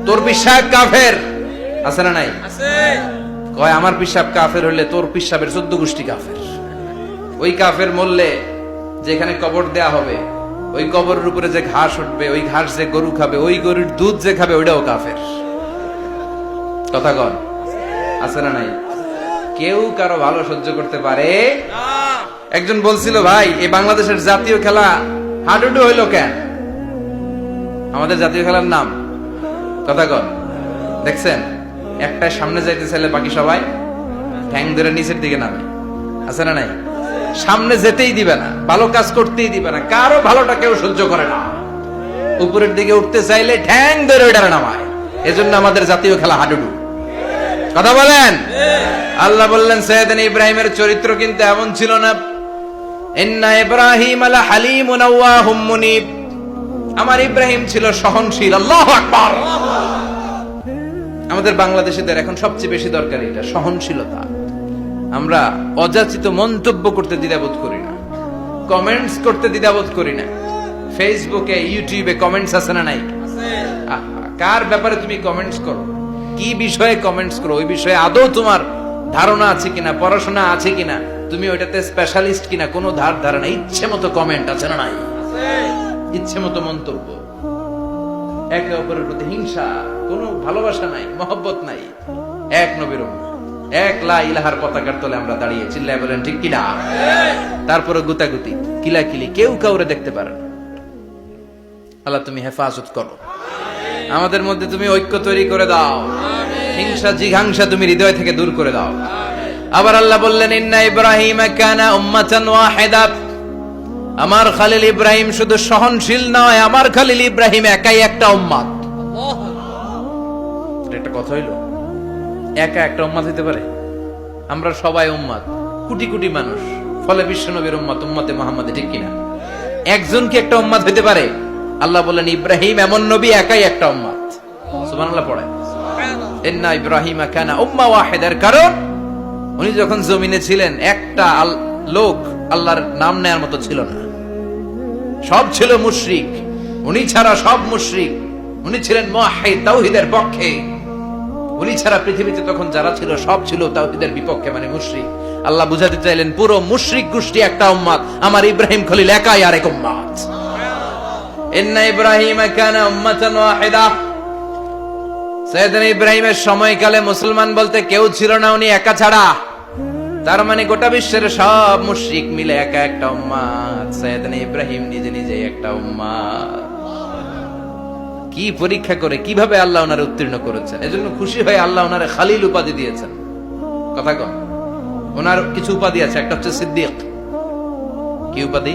তোর পিসাব কাফের, আছে না নাই? কয় আমার পিসাব কাফের হইলে তোর পিসাবের 14 গোষ্ঠী কাফের। ওই কাফের মরলে যেখানে কবর দেয়া হবে, ওই কবরের উপরে যে ঘাস উঠবে, ওই ঘাস যে গরু খাবে, ওই গরুর দুধ যে খাবে, ওইটাও কাফের। কথা কন, আছে না নাই? কেউ কারো ভালো সহ্য করতে পারে না। একজন বলছিল, ভাই এই বাংলাদেশের জাতীয় খেলা হাডুডু হইলো কেন? আমাদের জাতীয় খেলার নাম, কথা কন, দেখছেন একটা সামনে যাইতে চাইলে বাকি সবাই ঠ্যাং ধরে নিচের দিকে নামে। আছে না নাই? সামনে যেতেই দিবে না, ভালো কাজ করতেই দিবে না, কারো ভালোটা কেউ সহ্য করে না। উপরের দিকে উঠতে চাইলে ঠ্যাং ধরে ওইটারে নামায়। এজন্য আমাদের জাতীয় খেলা হাডুডু। কথা বলেন। আল্লাহ বললেন, সাইয়েদনা ইব্রাহিমের চরিত্র কিন্তু এমন ছিল না। ইন্না ইব্রাহিম লাহালিমুন আওয়াহুম মুনীব, আমার ইব্রাহিম ছিল সহনশীল। আল্লাহু আকবার। আমাদের বাংলাদেশীদের এখন সবচেয়ে বেশি দরকার এটা, সহনশীলতা। আমরা অযাচিত মন্তব্য করতে দ্বিধাবোধ করি না, কমেন্টস করতে দ্বিধাবোধ করি না। ফেসবুকে, ইউটিউবে কমেন্টস আছে না নাই? কার ব্যাপারে তুমি কমেন্টস করো, কি বিষয়ে কমেন্টস করো, ওই বিষয়ে আদৌ তোমার ধারণা আছে কিনা, পড়াশোনা আছে কিনা, তুমি ওইটাতে স্পেশালিস্ট কিনা, কোনো ধারণা। ইচ্ছে মতো কমেন্ট আছে না নাই? ইচ্ছে মতো মন্তব্য, একে অপরের প্রতি হিংসা, কোনো ভালোবাসা নাই, মহব্বত নাই। এক নবীর উম্মত, এক লা ইলাহার পতাকার তলে আমরা দাঁড়িয়ে, চিল্লায় বলেন ঠিক কিনা? তারপরে গুতাগুতি, কিলাকিলি, কেউ কাউরে দেখতে পারে না। আল্লাহ তুমি হেফাজত করো, আমাদের মধ্যে তুমি ঐক্য তৈরি করে দাও, হিংসা জিঘাংসা তুমি হৃদয় থেকে দূর করে দাও। আবার আল্লাহ বললেন, ইন্না ইব্রাহিম কানা উম্মাতান ওয়াহিদা, আমার খলিল ইব্রাহিম শুধু সহনশীল নয়, আমার খলিল ইব্রাহিম একাই একটা উম্মত। এটা কথা হইল, একা একটা উম্মত হইতে পারে? আমরা সবাই উম্মত, কোটি কোটি মানুষ, ফলে বিশ্ব নবীর উম্মত, উম্মতে মুহাম্মাদে, ঠিক কিনা? একজন কি একটা উম্মত হইতে পারে? আল্লাহ বললেন, ইব্রাহিম এমন নবী, একাই একটা উম্মত। সুবহানাল্লাহ পড়ে। ইন্না ইব্রাহিম কানা উম্মাহ ওয়াহিদার কারণ উনি যখন জমিনে ছিলেন একটা লোক আল্লাহর নাম নেয়ার মতো ছিল না, সব ছিল মুশরিক। উনি ছাড়া সব মুশরিক। উনি ছিলেন মুওয়াহহিদ, তাওহীদের পক্ষে। উনি ছাড়া পৃথিবীতে তখন যারা ছিল সব ছিল তাওহীদের বিপক্ষে, মানে মুশরিক। আল্লাহ বুঝাতে চাইলেন পুরো মুশরিক গোষ্ঠী একটা উম্মত, আমার ইব্রাহিম খলিল একাই আরেক উম্মত। ইন্না ইব্রাহিম কানা উম্মাতান ওয়াহিদা। সাইয়েদনা ইব্রাহিমের সময়কালে মুসলমান বলতে কেউ ছিল না, উনি একা ছাড়া। তার মানে গোটা বিশ্বের সব মুশরিক মিলে একা একটা উম্মত, সাইয়েদনা ইব্রাহিম নিজে নিজে একটা উম্মত। কি পরীক্ষা করে কিভাবে আল্লাহ ওনারে উত্তীর্ণ করেছেন, এজন্য খুশি হয়ে আল্লাহ ওনারে খালিল উপাধি দিয়েছেন। কথা কন, ওনার কিছু উপাধি আছে, একটা হচ্ছে সিদ্দিক। কি উপাধি?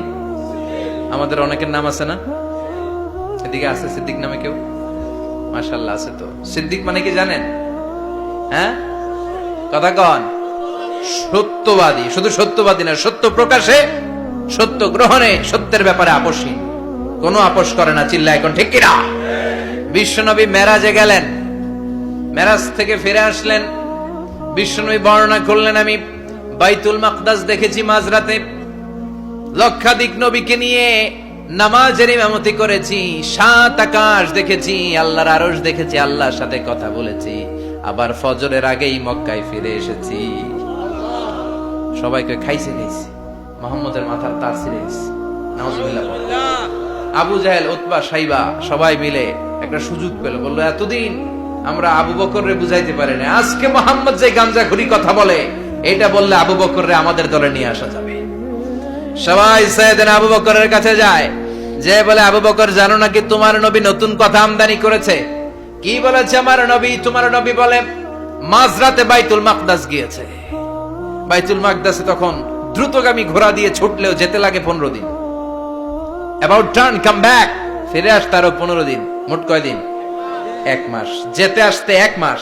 আমাদের অনেকের নাম আছে না, এদিকে আছে সিদ্দিক নামে কেউ? মাশাআল্লাহ আছে। তো সিদ্দিক মানে কি জানেন? হ্যাঁ, কথা কন। সত্যবাদী, শুধু সত্যবাদী না, সত্য প্রকাশে, সত্য গ্রহণে, সত্যের ব্যাপারে আপোষহীন, কোনো আপোষ করে না। চিল্লা এখন ঠিক কিনা? বিশ্বনবী মেরাজে গেলেন, মেরাজ থেকে ফিরে আসলেন, বিশ্বনবী বর্ণনা করলেন আমি বাইতুল মাকদাস দেখেছি মাঝরাতে, লক্ষাধিক নবীকে নিয়ে নামাজের ইমামতি করেছি, 7 আকাশ দেখেছি, আল্লাহর আরশ দেখেছি, আল্লাহর সাথে কথা বলেছি, আবার ফজরের আগেই মক্কায় ফিরে এসেছি। সবাইকে খাইছে খাইছে, মুহাম্মদের মাথার তার ছিঁড়ে গেছে। নাউজুবিল্লাহ। আবু জাহেল, উতবা, সাইবা সবাই মিলে একটা সুযোগ পেল, বললো এতদিন আমরা আবু বকররে বুঝাইতে পারি না, আজকে মুহাম্মদ যে গাঞ্জাখুরি কথা বলে এটা বললে আবু বকররে আমাদের দলে নিয়ে আসা যাবে। সবাই সাইয়েদনা আবু বকরের কাছে যায়, যে বলে আবু বকর জানো নাকি তোমার নবী নতুন কথা আমদানি করেছে? কি বলেছে আমার নবী? তোমার নবী বলে মাঝরাতে বাইতুল মাকদাস গিয়েছে। বাইতুল মাকদাসে তখন দ্রুতগামী ঘোড়া দিয়ে ছুটলেও যেতে লাগে 15 দিন। অ্যাবাউট টার্ন কাম ব্যাক, ফিরে আসতে আরো 15 দিন, মোট কয় দিন? 1 মাস। যেতে আসতে 1 মাস।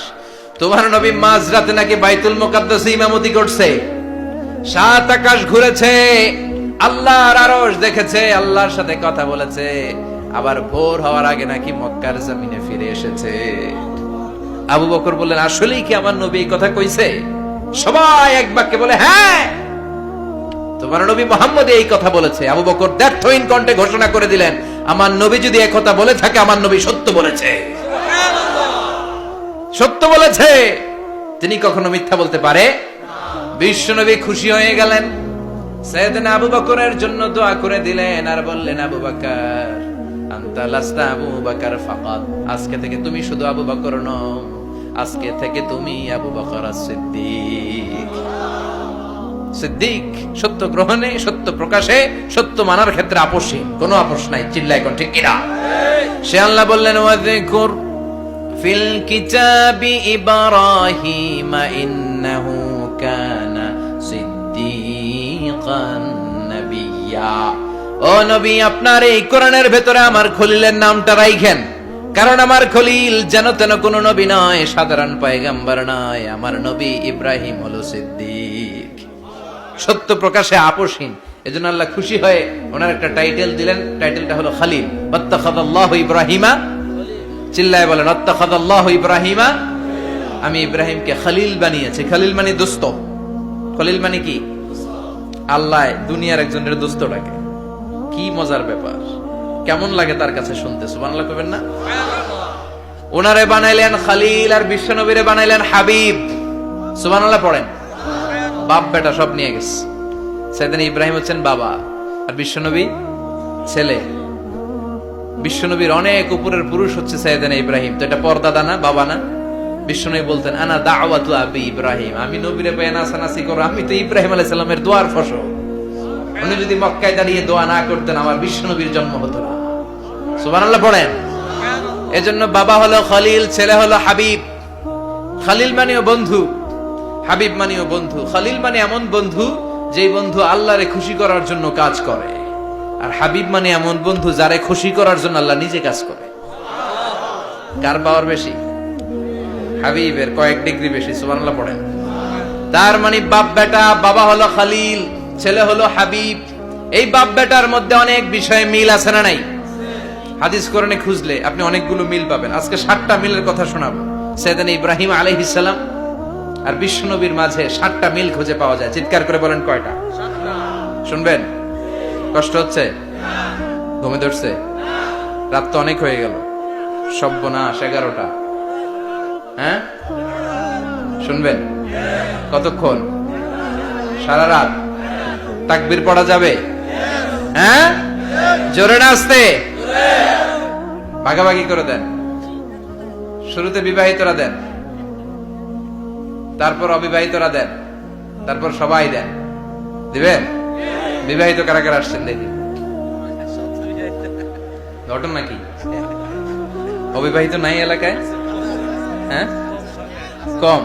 তোমার নবী মাঝরাতে নাকি বাইতুল মুকাদ্দাসে ইমামতি করছে, 7 আকাশ ঘুরেছে, আল্লাহর আরশ দেখেছে, আল্লাহর সাথে কথা বলেছে, আবার ভোর হওয়ার আগে নাকি মক্কার জমিনে ফিরে এসেছে। আবু বকর বললেন আসলেই কি আমার নবী এই কথা কইছে? সবাই এক বাক্যে বলে হ্যাঁ, তোমার নবী মুহাম্মদ এই কথা বলেছে। আবু বকর দ্ব্যর্থহীন কণ্ঠে ঘোষণা করে দিলেন, আমার নবী যদি এই কথা বলে থাকে, আমার নবী সত্য বলেছে, সত্য বলেছে, তিনি কখনো মিথ্যা বলতে পারে? বিশ্বনবী খুশি হয়ে গেলেন, সাইয়েদনা আবু বকরের জন্য দোয়া করে দিলেন, আর বললেন আবু বকর আনতা লাস্তা আবু বকর ফাকাত, আজকে থেকে তুমি শুধু আবু বকর নও, আজকে থেকে তুমি আবু বকর as-সিদ্দিক। সিদ্দিক সত্য গ্রহণে, সত্য প্রকাশে, সত্য মানার ক্ষেত্রে আপোষহীন, কোনো আপোষ নাই। চিল্লা এখন ঠিক কিনা? সে আল্লাহ বললেন ওয়াযকুর ফিল কিতাবি ইব্রাহিম ইন্নাহু কানা সিদ্দিকান নাবিয়্যা। ও নবী, আপনার এই কোরআনের ভেতরে আমার খলিলের নামটা রাখেন, কারণ আমার খলিল যেন তেন কোন নবী নয়, সাধারণ পয়গম্বর নয়, আমার নবী ইব্রাহিম হলো সিদ্দিক, সত্য প্রকাশে আপোষহীন। এজন্য আল্লাহ খুশি হয়ে ওনার একটা টাইটেল দিলেন, টাইটেলটা হলো খালিল। ওয়াত্তাখাযাল্লাহু ইব্রাহিমা, চিল্লায় বলেন ওয়াত্তাখাযাল্লাহু ইব্রাহিমা, আমি ইব্রাহিমকে খালিল বানিয়েছি। খালিল মানে দোস্ত। খলিল মানে কি? আল্লাহ দুনিয়ার একজনের দোস্ত ডাকে। কি মজার ব্যাপার, কেমন লাগে তার কাছে শুনতে? সুবহানাল্লাহ কইবেন না? ওনারে বানাইলেন খালিল, আর বিশ্বনবীরে বানাইলেন হাবিব। সুবহানাল্লাহ পড়েন। বাপ বেটা সব নিয়ে গেছে। সাইয়েদনা ইব্রাহিম হচ্ছেন বাবা, আর বিশ্বনবী ছেলে। বিশ্বনবীর অনেক উপরের পুরুষ হচ্ছে সাইয়েদনা ইব্রাহিম। তো এটা পরদাদা না, বাবা না? বিশ্বনবী বলতেন আনা দাওয়াতু আবি ইব্রাহিম, আমি নবীরে পেয়ে নাচানাচি করো, আমি তো ইব্রাহিম আলাইহিস সালামের দোয়ার ফসল। উনি যদি মক্কায় দাঁড়িয়ে দোয়া না করতেন, আমার বিশ্বনবীর জন্ম হতো না। সুবহানাল্লাহ পড়েন। এজন্য বাবা হলো খলিল, ছেলে হলো হাবিব। খলিল মানেও বন্ধু, হাবিব মানেও বন্ধু। খলিল মানে এমন বন্ধু যেই বন্ধু আল্লাহরে খুশি করার জন্য কাজ করে, আর হাবিব মানে এমন বন্ধু যারে খুশি করার জন্য আল্লাহ নিজে কাজ করে। কার পাওয়ার বেশি? হাবিবের কয়েক ডিগ্রি বেশি। সুবহানাল্লাহ পড়েন। তার মানে বাপ বেটা, বাবা হলো খলিল, ছেলে হলো হাবিব। এই বাপ বেটার মধ্যে অনেক বিষয়ে মিল আছে না নাই? হাদিস কোরআনে খুঁজলে আপনি অনেকগুলো মিল পাবেন। আজকে 7টা মিলের কথা শোনাবো। সাইয়েদনা ইব্রাহিম আলাইহিস সালাম আর বিশ্বনবীর মাঝে 7টা মিল খুঁজে পাওয়া যায়। চিৎকার করে বলেন কয়টা? 7টা। শুনবেন? কষ্ট হচ্ছে? ঘুমে ধরছে? রাত তো অনেক হয়ে গেল। সর্বনাশ, 11টা। হ্যাঁ, শুনবেন? কতক্ষণ? সারা রাত? তাকবীর পড়া যাবে? হ্যাঁ, জোরে না আস্তে? ভাগাভাগি করে দেন। শুরুতে বিবাহিতরা দেন, তারপর অবিবাহিতরা দেন, তারপর সবাই দেন। দিবেন? বিবাহিত কারা কারা আসছেন দেখি? ঘটন নাকি? অবিবাহিত নাই এলাকায়? হ্যাঁ, কম।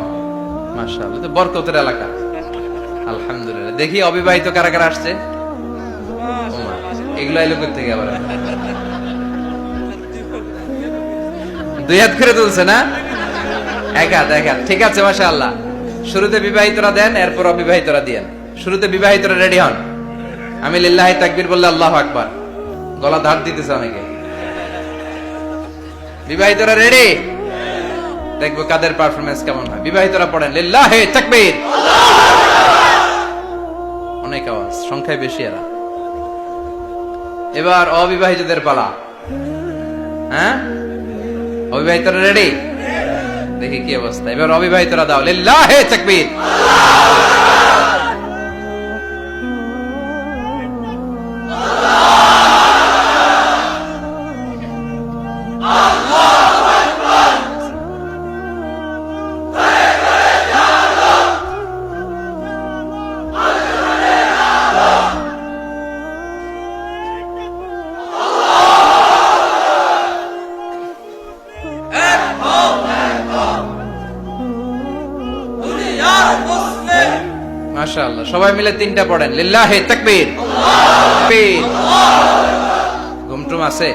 মাশাআল্লাহ, তো বরকতের এলাকা। আলহামদুলিল্লাহ। দেখি অবিবাহিত কারা কারা আসছে? এগুলো এলো কোথা থেকে আবার? দুই হাত করে তুলছে না? এক হাত, এক হাত। ঠিক আছে, মাশাআল্লাহ। শুরুতে বিবাহিতরা দেন, এরপর অবিবাহিতরা দিয়েন। শুরুতে বিবাহিতরা রেডি হন। আমি লিল্লাহি তাকবীর বললে আল্লাহু আকবার। গলা ধার দিতেছে অনেকে। বিবাহিতরা রেডি? দেখবো কাদের পারফরম্যান্স কেমন হয়। বিবাহিতরা পড়েন লিল্লাহি তাকবীর। অনেক আওয়াজ, সংখ্যায় বেশি এরা। এবার অবিবাহিতদের পালা। হ্যাঁ, অবিবাহিতরা রেডি? দেখি কি অবস্থা। এবার অবিবাহিতরা দাও লিল্লাহি তাকবীর। মাশাআল্লাহ, সবাই মিলে তিনটা পড়েন লিল্লাহি তাকবীর। ঘুমটুম আছে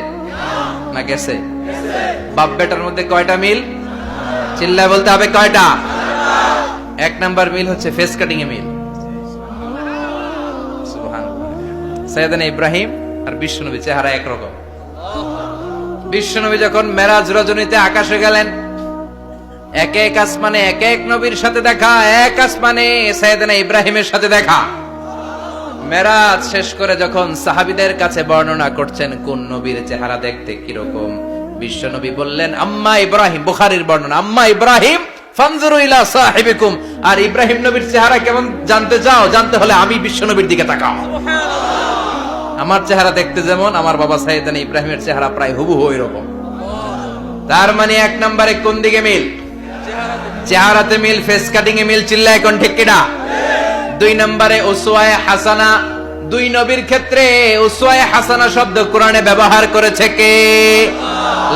না গেছে? বাপ বেটার মধ্যে কয়টা মিল? চিল্লায় বলতে হবে কয়টা? এক নাম্বার মিল হচ্ছে ফেস কাটিং এ মিল। সুবহানাল্লাহ। সাইয়েদনা ইব্রাহিম আর বিশ্বনবী চেহারা একরকম। বিশ্বনবী যখন মেরাজ রজনীতে আকাশে গেলেন, এক এক আসমানে এক এক নবীর সাথে দেখা, এক আসমানে সাইয়েদনা ইব্রাহিমের সাথে দেখা। মেরাজ শেষ করে যখন সাহাবীদের কাছে বর্ণনা করছেন কোন নবীর চেহারা দেখতে কিরকম, বিশ্বনবী বললেন আম্মা ইব্রাহিম। বুখারীর বর্ণনা, আম্মা ইব্রাহিম ফানজুরু ইলা সাহিবিকুম। আর ইব্রাহিম নবীর চেহারা কেমন জানতে চাও? জানতে হলে আমি বিশ্বনবীর দিকে তাকাও। আমার চেহারা দেখতে যেমন, আমার বাবা সাইয়েদনা ইব্রাহিমের চেহারা প্রায় হুবহু এরকম। তার মানে এক নম্বরে কোন দিকে মিল? চেহারাতে মিল, ফেস কাটিং এ মিল। চিল্লায় কোন ঠিক কিনা? দুই নম্বরে উসওয়ায়ে হাসানা। দুই নবীর ক্ষেত্রে উসওয়ায়ে হাসানা শব্দ কোরআনে ব্যবহার করেছে কে?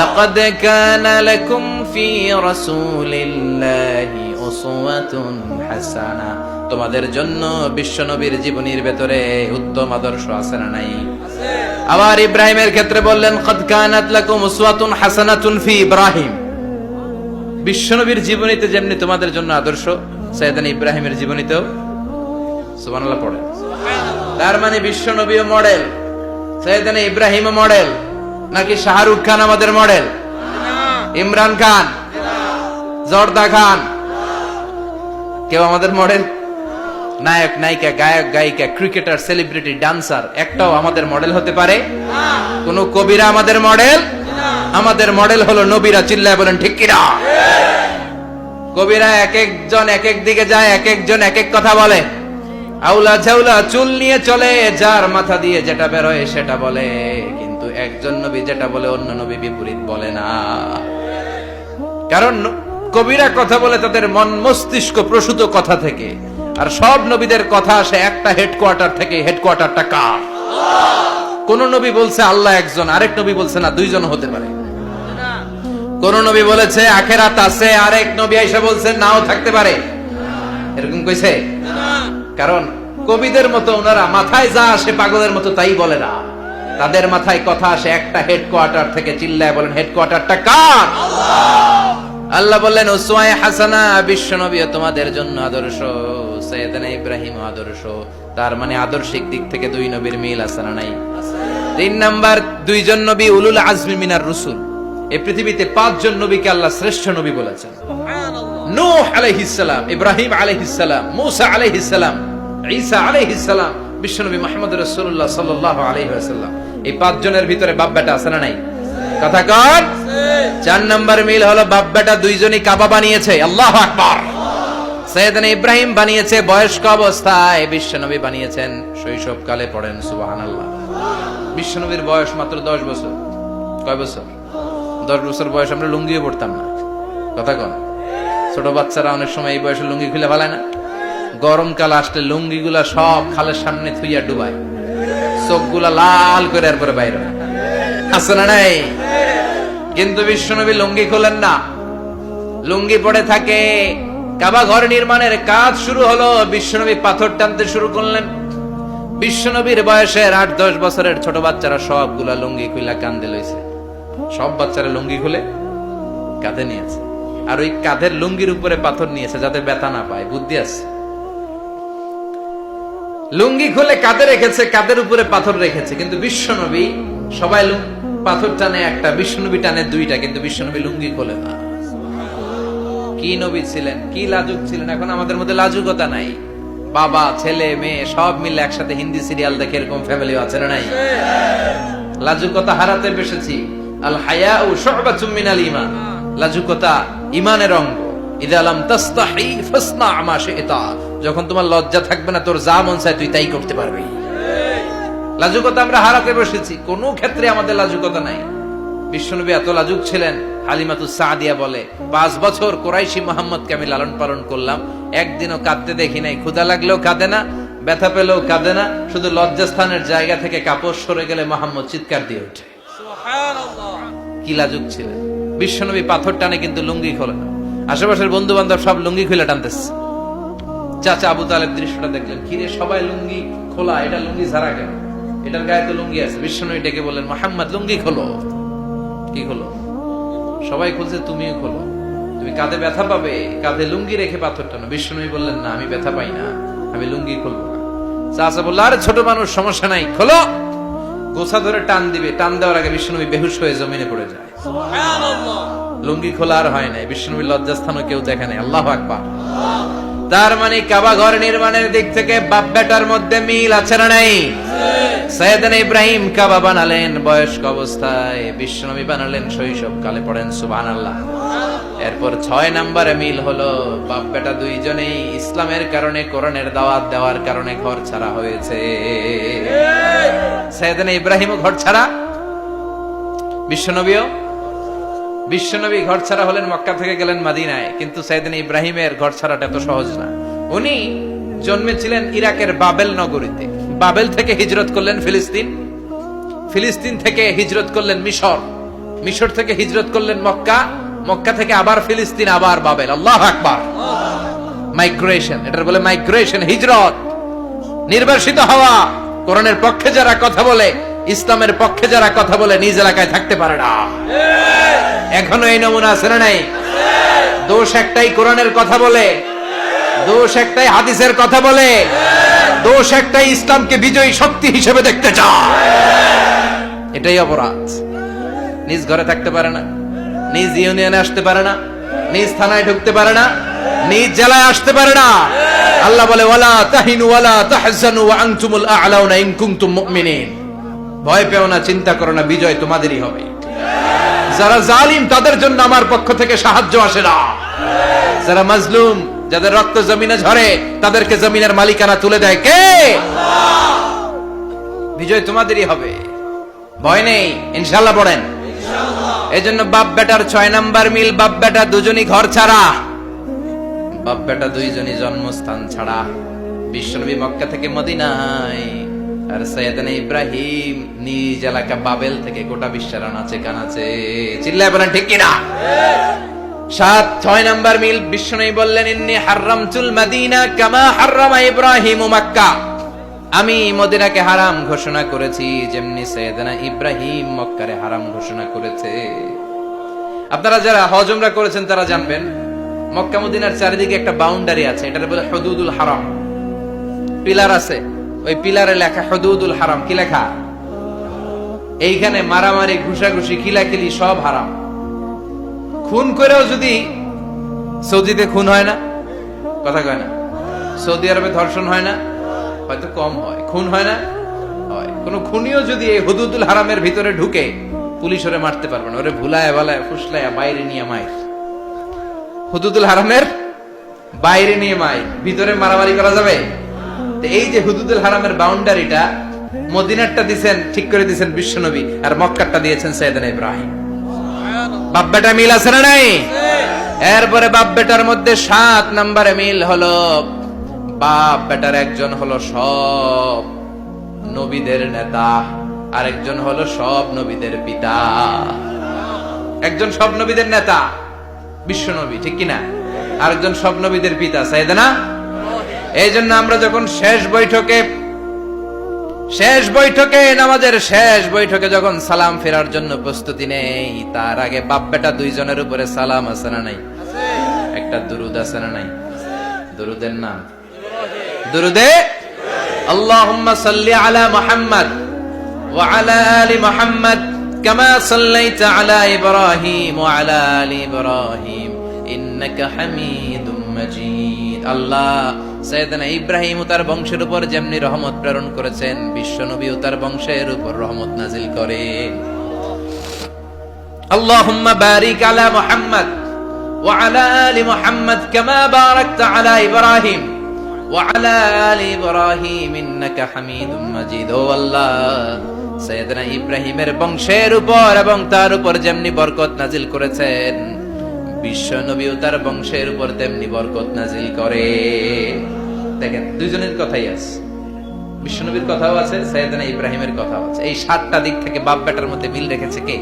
লাকাদ কানা লাকুম ফি রাসূলিল্লাহি উসওয়াতুন হাসানা। তোমাদের জন্য বিশ্বনবীর জীবনীর ভেতরে উত্তম আদর্শ আছে না নাই? আবার ইব্রাহিমের ক্ষেত্রে বললেন কাদ কানাত লাকুম উসওয়াতুন হাসানাতুন ফি ইব্রাহিম। বিশ্বনবীর জীবনীতে যেমনি তোমাদের জন্য আদর্শ, সাইয়েদনা ইব্রাহিমের জীবনীতেও। সুবহানাল্লাহ পড়ে। তার মানে বিশ্বনবীও মডেল, সাইয়েদনা ইব্রাহিমও মডেল। নাকি শাহরুখ খান আমাদের মডেল? ইমরান খান, জর্দা খান, কেউ আমাদের মডেল? নায়ক নায়িকা, গায়ক গায়িকা, ক্রিকেটার, সেলিব্রিটি, ডান্সার একটাও আমাদের মডেল হতে পারে? কোন কবিরা আমাদের মডেল? আমাদের মডেল হলো নবীরা। চিল্লায় বলেন ঠিক কিনা? কবিরা এক একজন এক এক দিকে যায়, এক একজন এক এক কথা বলে। আউলা ঝাউলা চুল নিয়ে চলে, যার মাথা দিয়ে যেটা বেরোয় সেটা বলে। কিন্তু একজন নবী যেটা বলে অন্য নবী বিপরীত বলে না। কারণ কবিরা কথা বলে তাদের মন মস্তিষ্ক প্রসূত কথা থেকে, আর সব নবীদের কথা আসে একটা হেডকোয়ার্টার থেকে। হেডকোয়ার্টারটা কার? কোন নবী বলছে আল্লাহ একজন, আরেক নবী বলছে না দুইজন হতে পারে। কোন নবী বলেছে আখিরাত আছে, আরেক নবী এসে বলছে নাও থাকতে পারে। এরকম কইছে? কারণ কবিদের মতো ওনারা মাথায় যা আসে পাগলের মতো তাই বলে না। তাদের মাথায় কথা আসে একটা হেডকোয়ার্টার থেকে। চিল্লায় বলেন হেডকোয়ার্টারটা কার? আল্লাহ বললেন উসওয়ায়ে হাসানা। বিশ্বনবী তোমাদের জন্য আদর্শ, সাইয়েদনা ইব্রাহিম আদর্শ। তার মানে আদর্শিক দিক থেকে দুই নবীর মিল আছে না নাই? তিন নাম্বার, দুইজন নবী উলুল আজমি মিনার রুসুল। এই পৃথিবীতে পাঁচজন নবীকে আল্লাহ শ্রেষ্ঠ নবী বলেছেন। নূহ আলাইহিস সালাম, ইব্রাহিম আলাইহিস সালাম, মূসা আলাইহিস সালাম, ঈসা আলাইহিস সালাম, বিশ্বনবী মুহাম্মদ রাসূলুল্লাহ সাল্লাল্লাহু আলাইহি ওয়াসাল্লাম। এই পাঁচজনের ভিতরে বাপ বেটা আছে না নাই? কথা কন। চার নাম্বার মিল হলো বাপ বেটা দুইজনই কাবা বানিয়েছে। আল্লাহু আকবার। সাইয়েদনা ইব্রাহিম বানিয়েছে বয়স্ক অবস্থায়, বিশ্বনবী বানিয়েছেন শৈশবকালে। পড়েন সুবহানাল্লাহ। বিশ্বনবীর বয়স মাত্র 10 বছর। কয় বছর? 10 বছর বয়স আমরা লুঙ্গিও পড়তাম না। কথা কন। ছোট বাচ্চারা অনেক সময় এই বয়সে লুঙ্গি খুলে ফেলায় না? গরমকাল আসলে লুঙ্গিগুলা সব খালের সামনে থুইয়া ডুবায়, চোখগুলা লাল করে এরপরে বাইরে আছে না নাই? কিন্তু বিশ্বনবী লুঙ্গি খোলেন না, লুঙ্গি পড়ে থাকে। কাবা ঘর নির্মাণের কাজ শুরু হলো, বিশ্বনবী পাথর টানতে শুরু করলেন। বিশ্বনবীর বয়সের 8-10 বছরের ছোট বাচ্চারা সবগুলা লুঙ্গি খুলে কাঁধে লইছে। সব বাচ্চারা লুঙ্গি খুলে কাঁধে নিয়েছে, আর ওই কাঁধের লুঙ্গির উপরে পাথর নিয়েছে যাতে ব্যথা না পায়। বুদ্ধি আছে। লুঙ্গি খুলে কাঁধে রেখেছে, কাঁধের উপরে পাথর রেখেছে। কিন্তু বিশ্বনবী, সবাই পাথর টানে একটা, বিশ্বনবী টানে দুইটা, কিন্তু বিশ্বনবী লুঙ্গি খোলে না। কি নবী ছিলেন, কি লাজুক ছিলেন। এখন আমাদের মধ্যে লাজুকতা নাই। বাবা ছেলে মেয়ে সব মিলে একসাথে হিন্দি সিরিয়াল দেখে এরকম ফ্যামিলি আছে না নাই? লাজুকতা হারাতে বসেছি। আল হায়াউ শু'বাতুম মিনাল ঈমান। লাজুকতা ঈমানের অঙ্গ। ইযা লাম তাস্তাহি ফাসনা মা শি'তা। যখন তোমার লজ্জা থাকবে না, তোর যা মন চায় তুই তাই করতে পারবি। লাজুকতা আমরা হারাতে বসেছি, কোনো ক্ষেত্রে আমাদের লাজুকতা নাই। বিশ্বনবী এত লাজুক ছিলেন, হালিমাতুস সাদিয়া বলে 5 বছর কুরাইশি মুহাম্মদকে আমি লালন পালন করলাম, একদিনও কাঁদতে দেখি নাই। ক্ষুধা লাগলেও কাঁদে না, ব্যথা পেলেও কাঁদে না, শুধু লজ্জাস্থানের জায়গা থেকে কাপড় সরে গেলে মুহাম্মদ চিৎকার দিয়ে ওঠে। সুবহানাল্লাহ। কি লাজুক ছিলেন। বিশ্বনবী পাথর টানে কিন্তু লুঙ্গি খোলে না। আশেপাশের বন্ধু বান্ধব সব লুঙ্গি খুলে টানতেছে। চাচা আবু তালেব দৃশ্যটা দেখলেন, কিরে সবাই লুঙ্গি খোলা, এটা লুঙ্গি ছাড়া কেন? এটার গায়ে তো লুঙ্গি আছে। বিশ্বনবী ডেকে বললেন, মুহাম্মদ লুঙ্গি খোলো। কি খোলো? সবাই খুলছে, তুমিও খোলো। তুমি কাঁধে ব্যথা পাবে, কাঁধে লুঙ্গি রেখে পাথর টানো। বিশ্বনবী বললেন, না আমি ব্যথা পাই না, আমি লুঙ্গি খুলবো না। চাচা বলল, আরে ছোট মানুষ, সমস্যা নাই, খোলো। গোছা ধরে টান দিবে, টান দেওয়ার আগে বিশ্বনবী বেহুশ হয়ে জমিনে পড়ে যায়। সুবহানাল্লাহ। লুঙ্গি খোলা আর হয় নাই। বিশ্বনবীর লজ্জাস্থানও কেউ দেখে নাই। আল্লাহু আকবার। তার মানে কাবা ঘর নির্মাণের দিক থেকে বাপ বেটার মধ্যে মিল আছে না নাই? সাইয়েদনা ইব্রাহিম কাবা বানালেন বয়স্ক অবস্থায়, বিশ্বনবী বানালেন শৈশবকালে। পড়েন সুবহানাল্লাহ। এরপর 6 নম্বরে মিল হলো, বাপ বেটা দুইজনেই ইসলামের কারণে, কোরআনের দাওয়াত দেওয়ার কারণে ঘর ছাড়া হয়েছে। সাইয়েদনা ইব্রাহিমও ঘর ছাড়া, বিশ্বনবীও। বিশ্বনবী ঘর ছাড়া হলেন, মক্কা থেকে গেলেন মদিনায়। কিন্তু সাইয়েদনা ইব্রাহিমের ঘর ছাড়াটা এত সহজ না। উনি জন্মেছিলেন ইরাকের বাবেল নগরীতে। বাবেল থেকে হিজরত করলেন ফিলিস্তিন, ফিলিস্তিন থেকে হিজরত করলেন মিশর, মিশর থেকে হিজরত করলেন মক্কা, মক্কা থেকে আবার ফিলিস্তিন, আবার বাবেল। আল্লাহু আকবার। মাইগ্রেশন, এটার বলে মাইগ্রেশন, হিজরত। নির্বাসিত হওয়া। কোরআনের পক্ষে যারা কথা বলে, ইসলামের পক্ষে যারা কথা বলে, নিজ এলাকায় থাকতে পারে না। এখনো এই নমুনা আছে না নাই? দোষ একটাই, কোরআনের কথা বলে। দোষ একটাই, হাদিসের কথা বলে। দোষ একটাই, ইসলামকে বিজয়ী শক্তি হিসেবে দেখতে চায়। এটাই অপরাধ। নিজ ঘরে থাকতে পারে না, নিজ ইউনিয়নে আসতে পারে না, নিজ থানায় ঢুকতে পারে না, নিজ জেলায় আসতে পারে না। আল্লাহ বলে, ওয়ালা তাহিনু ওয়ালা তাহজানু ওয়া আনতুমুল আ'লাউনা ইন কুনতুম মুমিনিন। ভয় পেও না, চিন্তা করো না, বিজয় তোমাদেরই হবে। যারা জালিম তাদের জন্য আমার পক্ষ থেকে সাহায্য আসে না। যারা মাজলুম, যাদের রক্ত জমিনে ঝরে, তাদেরকে জমিনের মালিকানা তুলে দেয় কে? আল্লাহ। বিজয় তোমাদেরই হবে, ভয় নেই, ইনশাআল্লাহ। পড়েন ইনশাআল্লাহ। এজন্য বাপ বেটার 6 নাম্বার মিল, বাপ বেটা দুজনই ঘর ছাড়া, বাপ বেটা দুইজনই জন্মস্থান ছাড়া। বিশ্বনবী মক্কা থেকে মদিনায়, আর সাইয়েদনা ইব্রাহিম নিজ এলাকা বাবেল থেকে গোটা বিশ্বের আনাচে কানাচে। চিল্লায় বলেন ঠিক কিনা? 6 নাম্বার মিল, বিশ্বনবী বললেন, ইন্নী হারামতুল মদিনা কামা হারামা ইব্রাহিম মক্কা। আমি মদিনাকে হারাম ঘোষণা করেছি যেমনি সাইয়েদনা ইব্রাহিম মক্কারে হারাম ঘোষণা করেছে। আপনারা যারা হজ উমরা করেছেন তারা জানবেন, মক্কা মদিনার চারিদিকে একটা বাউন্ডারি আছে, এটার বলে হুদুদুল হারাম। পিলার আছে, ওই পিলারে লেখা হুদুদুল হারাম। কি লেখা? এইখানে মারামারি, ঘুষাঘুষি, খিলাখিলি সব হারাম। খুন করেও যদি, সৌদিতে খুন হয় না, কথা কয় না? সৌদি আরবে ধর্ষণ হয় না, হয়তো কম হয়, খুন হয় না, হয়। কোন খুনিও যদি এই হুদুদুল হারামের ভিতরে ঢুকে, পুলিশ ওরে মারতে পারবে না। ওরে ভুলায় ভালায় ফুসলায় বাইরে নিয়ে মায়ের। হুদুদুল হারামের বাইরে নিয়ে মাই, ভিতরে মারামারি করা যাবে? তো এই যে হুদুদুল হারামের বাউন্ডারিটা, মদিনারটা দিয়েছেন, ঠিক করে দিয়েছেন বিশ্বনবী, আর মক্কারটা দিয়েছেন সাইয়েদনা ইব্রাহিম। বাপ বেটা মিল আছে না নাই? এরপরে বাপ বেটার মধ্যে 7 নম্বরে মিল হলো, বাপ বেটার একজন হলো সব নবীদের নেতা, আরেকজন হলো সব নবীদের পিতা। একজন সব নবীদের নেতা বিশ্বনবী, ঠিক কিনা? আরেকজন সব নবীদের পিতা সাইয়েদনা। এই জন্য আমরা যখন শেষ বৈঠকে নামাজের শেষ বৈঠকে যখন সালাম ফেরার জন্য প্রস্তুতি নেই, তার আগে বাপ বেটা দুইজনের উপরে সালাম আছে না নাই? একটা দুরুদ আছে না নাই? দুরুদের নাম দুরুদে আল্লাহুম্মা সাল্লি আলা মুহাম্মদ ওয়া আলা আলি মুহাম্মদ কামা সাল্লাইতা আলা ইব্রাহিম ওয়া আলা আলি ইব্রাহিম ইন্নাকা হামিদুম মাজিদ। আল্লাহ সাইয়েদনা ইব্রাহিম ও তার বংশের উপর যেমনি রহমত প্রেরণ করেছেন, বিশ্ব নবী ও তার বংশের উপর রহমত নাজিল করেন। আল্লাহুম্মা বারিক আলা মুহাম্মদ ওয়া আলা আলি মুহাম্মদ কামা বারাকতা আলা ইব্রাহিম ওয়া আলা আলি ইব্রাহিম ইন্নাকা হামিদুম মাজিদ। ও আল্লাহ, সাইয়েদনা ইব্রাহিমের বংশের উপর এবং তার উপর যেমনি বরকত নাজিল করেছেন, বিশ্ব নবী ও তার বংশের উপর তেমনি বরকত নাজিল করে। দেখেন, দুইজনের কথাই আছে, বিশ্ব নবীর কথাও আছে, সাইয়েদনা ইব্রাহিমের কথাও আছে। এই 7টা দিক থেকে বাপ বেটার মধ্যে মিল রেখেছে কে?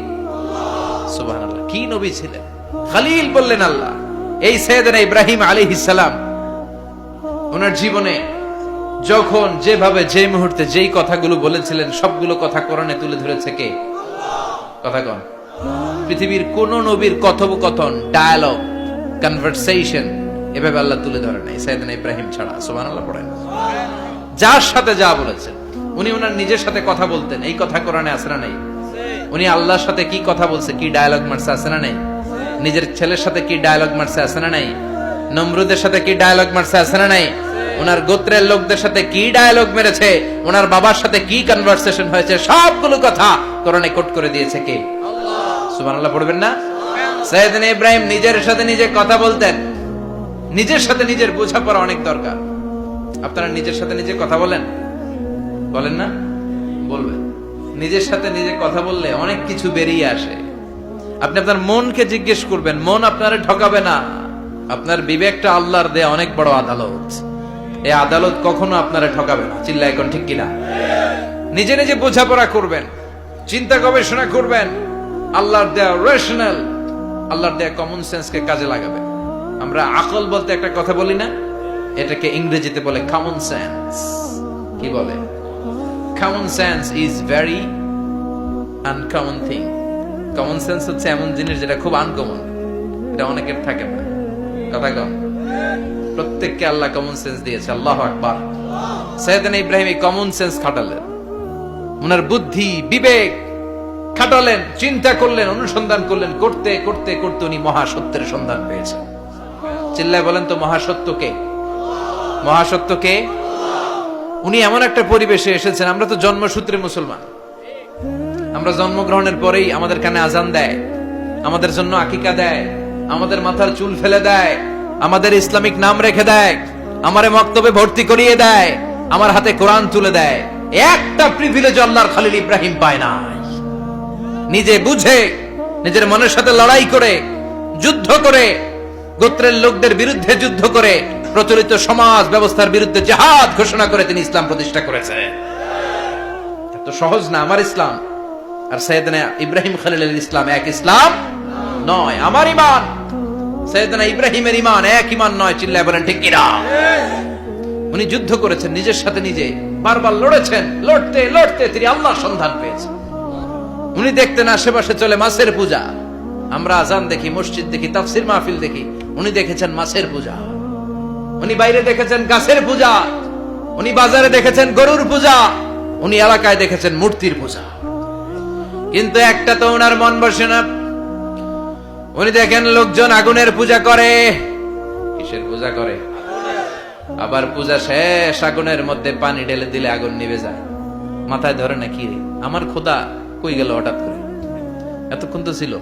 সুবহানাল্লাহ। কি নবী ছিলেন? খলিল বললেন আল্লাহ। এই সাইয়েদনা ইব্রাহিম আলাইহিস সালাম ওনার জীবনে যখন যেভাবে যে মুহূর্তে যেই কথাগুলো বলেছিলেন, সবগুলো কথা কোরআনে তুলে ধরেছে কে? কথা কন। পৃথিবীর কোন নবীর কথোপকথন, ডায়ালগ, কনভারসেশন এভাবে আল্লাহ তুলে ধরে নাই সাইয়েদনা ইব্রাহিম ছাড়া। সুবহানাল্লাহ পড়েন। যার সাথে যা বলেছেন, উনি ওনার নিজের সাথে কথা বলতেন, এই কথা কোরআনে আছে না নাই? উনি আল্লাহর সাথে কি কথা বলছে, কি ডায়ালগ মারছে, আছে না নাই? নিজের ছেলের সাথে কি ডায়ালগ মারছে, আছে না নাই? নমরুদের সাথে কি ডায়ালগ মারছে, আছে না নাই? ওনার গোত্রের লোকদের সাথে কি ডায়ালগ মেরেছে, ওনার বাবার সাথে কি কনভারসেশন হয়েছে, সবগুলো কথা কোরআনে কোট করে দিয়েছে কে? সুবহানাল্লাহ পড়বেন না? সাইয়েদনা ইব্রাহিম নিজের সাথে নিজে কথা বলতেন। নিজের সাথে নিজের বোঝাপড়া অনেক দরকার। আপনারা নিজের সাথে নিজে কথা বলেন? বলেন না? বলবেন। নিজের সাথে নিজে কথা বললে অনেক কিছু বেরিয়ে আসে। আপনি আপনার মনকে জিজ্ঞেস করবেন, মন আপনারে ঠকাবে না। আপনার বিবেকটা আল্লাহর দেয়া অনেক বড় আদালত। এই আদালত কখনো আপনারে ঠকাবে না। চিল্লা এখন ঠিক কিনা? নিজে নিজে বোঝাপড়া করবেন, চিন্তা গবেষণা করবেন, আল্লাহর দেয়া রেশনাল, আল্লাহর দেয়া কমন সেন্সকে কাজে লাগাবেন। আমরা আকল বলতে একটা কথা বলি না, এটাকে ইংরেজিতে বলে কমন সেন্স। কি বলে? Common sense is very uncommon thing. Common sense হচ্ছে এমন জিনিস যেটা খুব আনকমন, এটা অনেকের থাকে না। কথা কম। প্রত্যেককে আল্লাহ কমন সেন্স দিয়েছে। আল্লাহু আকবার। সাইয়েদনা ইব্রাহিম এই কমন সেন্স খাটালেন, ওনার বুদ্ধি বিবেক খাটালেন, চিন্তা করলেন, অনুসন্ধান করলেন, করতে করতে করতে উনি মহাসত্যের সন্ধান পেয়েছেন। চিল্লায় বলেন তো মহাসত্যকে? মহাসত্যকে? উনি এমন একটা পরিবেশে এসেছেন, আমরা তো জন্মসূত্রে মুসলমান। আমরা জন্মগ্রহণের পরেই আমাদের কানে আজান দেয়, আমাদের জন্য আকিকা দেয়, আমাদের মাথার চুল ফেলে দেয়, আমাদের ইসলামিক নাম রেখে দেয়, আমারে মক্তবে ভর্তি করিয়ে দেয়, আমার হাতে কোরআন তুলে দেয়। একটা প্রিভিলেজ আল্লাহর খলিল ইব্রাহিম পায় না। নিজে বুঝে, নিজের মনের সাথে লড়াই করে, যুদ্ধ করে, গোত্রের লোকদের বিরুদ্ধে যুদ্ধ করে, প্রচলিত সমাজ ব্যবস্থার বিরুদ্ধে জিহাদ ঘোষণা করে তিনি ইসলাম প্রতিষ্ঠা করেছেন। এত সহজ না আমার ইসলাম আর সাইয়েদনা ইব্রাহিম খলিলের ইসলাম এক ইসলাম নয়। আমার ঈমান সাইয়েদনা ইব্রাহিমের ঈমান এক ঈমান নয়। চিল্লায় বলেন ঠিক কিনা? উনি যুদ্ধ করেছেন, নিজের সাথে নিজে বারবার লড়েছেন। লড়তে লড়তে তিনি আল্লাহর সন্ধান পেয়েছেন। উনি দেখতেন আশেপাশে চলে মাছের পূজা। আমরা আজান দেখি, মসজিদ দেখি, তাফসির মাহফিল দেখি। উনি দেখেছেন মাছের পূজা। উনি বাইরে দেখেছেন গাছের পূজা। উনি বাজারে দেখেছেন গরুর পূজা। উনি এলাকায় দেখেছেন মূর্তির পূজা। কিন্তু একটা তো ওনার মন বসে না। উনি দেখেন লোকজন আগুনের পূজা করে। কিসের পূজা করে? আবার পূজা শেষ, আগুনের মধ্যে পানি ঢেলে দিলে আগুন নিভে যায়। মাথায় ধরে না, কি রে আমার খোদা কই গেল হঠাৎ করে? এতক্ষণ তো ছিল।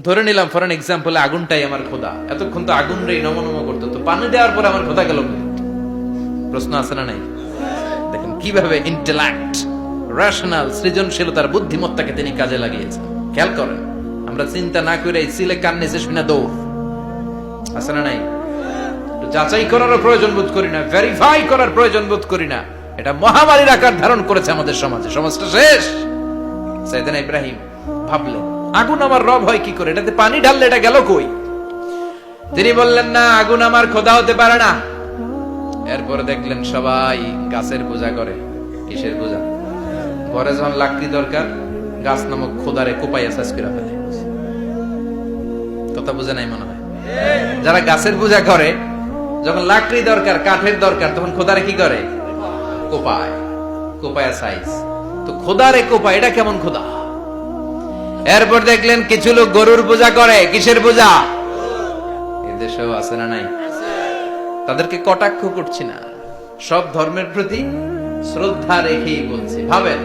ধরে নিলাম ফর এন এক্সাম্পল, আগুনটাই আমার খোদা। এতক্ষণ তো আগুন রে নম নম করতো, তো পানি দেওয়ার পরে আমার খোদা গেল কই? প্রশ্ন আছে না নাই? দেখেন কিভাবে ইন্টেলেক্ট, রেশনাল, সৃজনশীলতার বুদ্ধিমত্তাকে তিনি কাজে লাগিয়েছেন। খেয়াল করেন, আমরা চিন্তা না করে সিলে কান নিচে শুনে দৌড়, আছে না নাই? একটু যাচাই করারও প্রয়োজন বোধ করি না, ভেরিফাই করার প্রয়োজন বোধ করি না। এটা মহামারীর আকার ধারণ করেছে আমাদের সমাজে, সমাজটা শেষ। সাইয়েদনা ইব্রাহিম ভাবলেন, আগুন আমার রব হয় কি করে, এটাতে পানি ঢাললে এটা গেল কই? তিনি বললেন, না, আগুন আমার খোদা হতে পারে না। এরপরে দেখলেন সবাই গাছের পূজা করে। কিসের পূজা? ঘরে যখন লাকড়ি দরকার, গাছ নামক খোদারে কোপাইয়া সাজ করে ফেলে। কথা বুঝে নাই মনে হয়? যারা গাছের পূজা করে, যখন লাকড়ি দরকার, কাঠের দরকার, তখন খোদারে কি করে? কোপায়, কোপায়া সাইজ। তো খোদারে কোপায়, এটা কেমন খোদা? এরপর দেখলেন কিছু লোক গরুর পূজা করে। কিসের পূজা? এদেশেও আছে না নাই? তাদেরকে কটাক্ষ করছি না, সব ধর্মের প্রতি শ্রদ্ধা রেখেই বলছি। ভাবেন,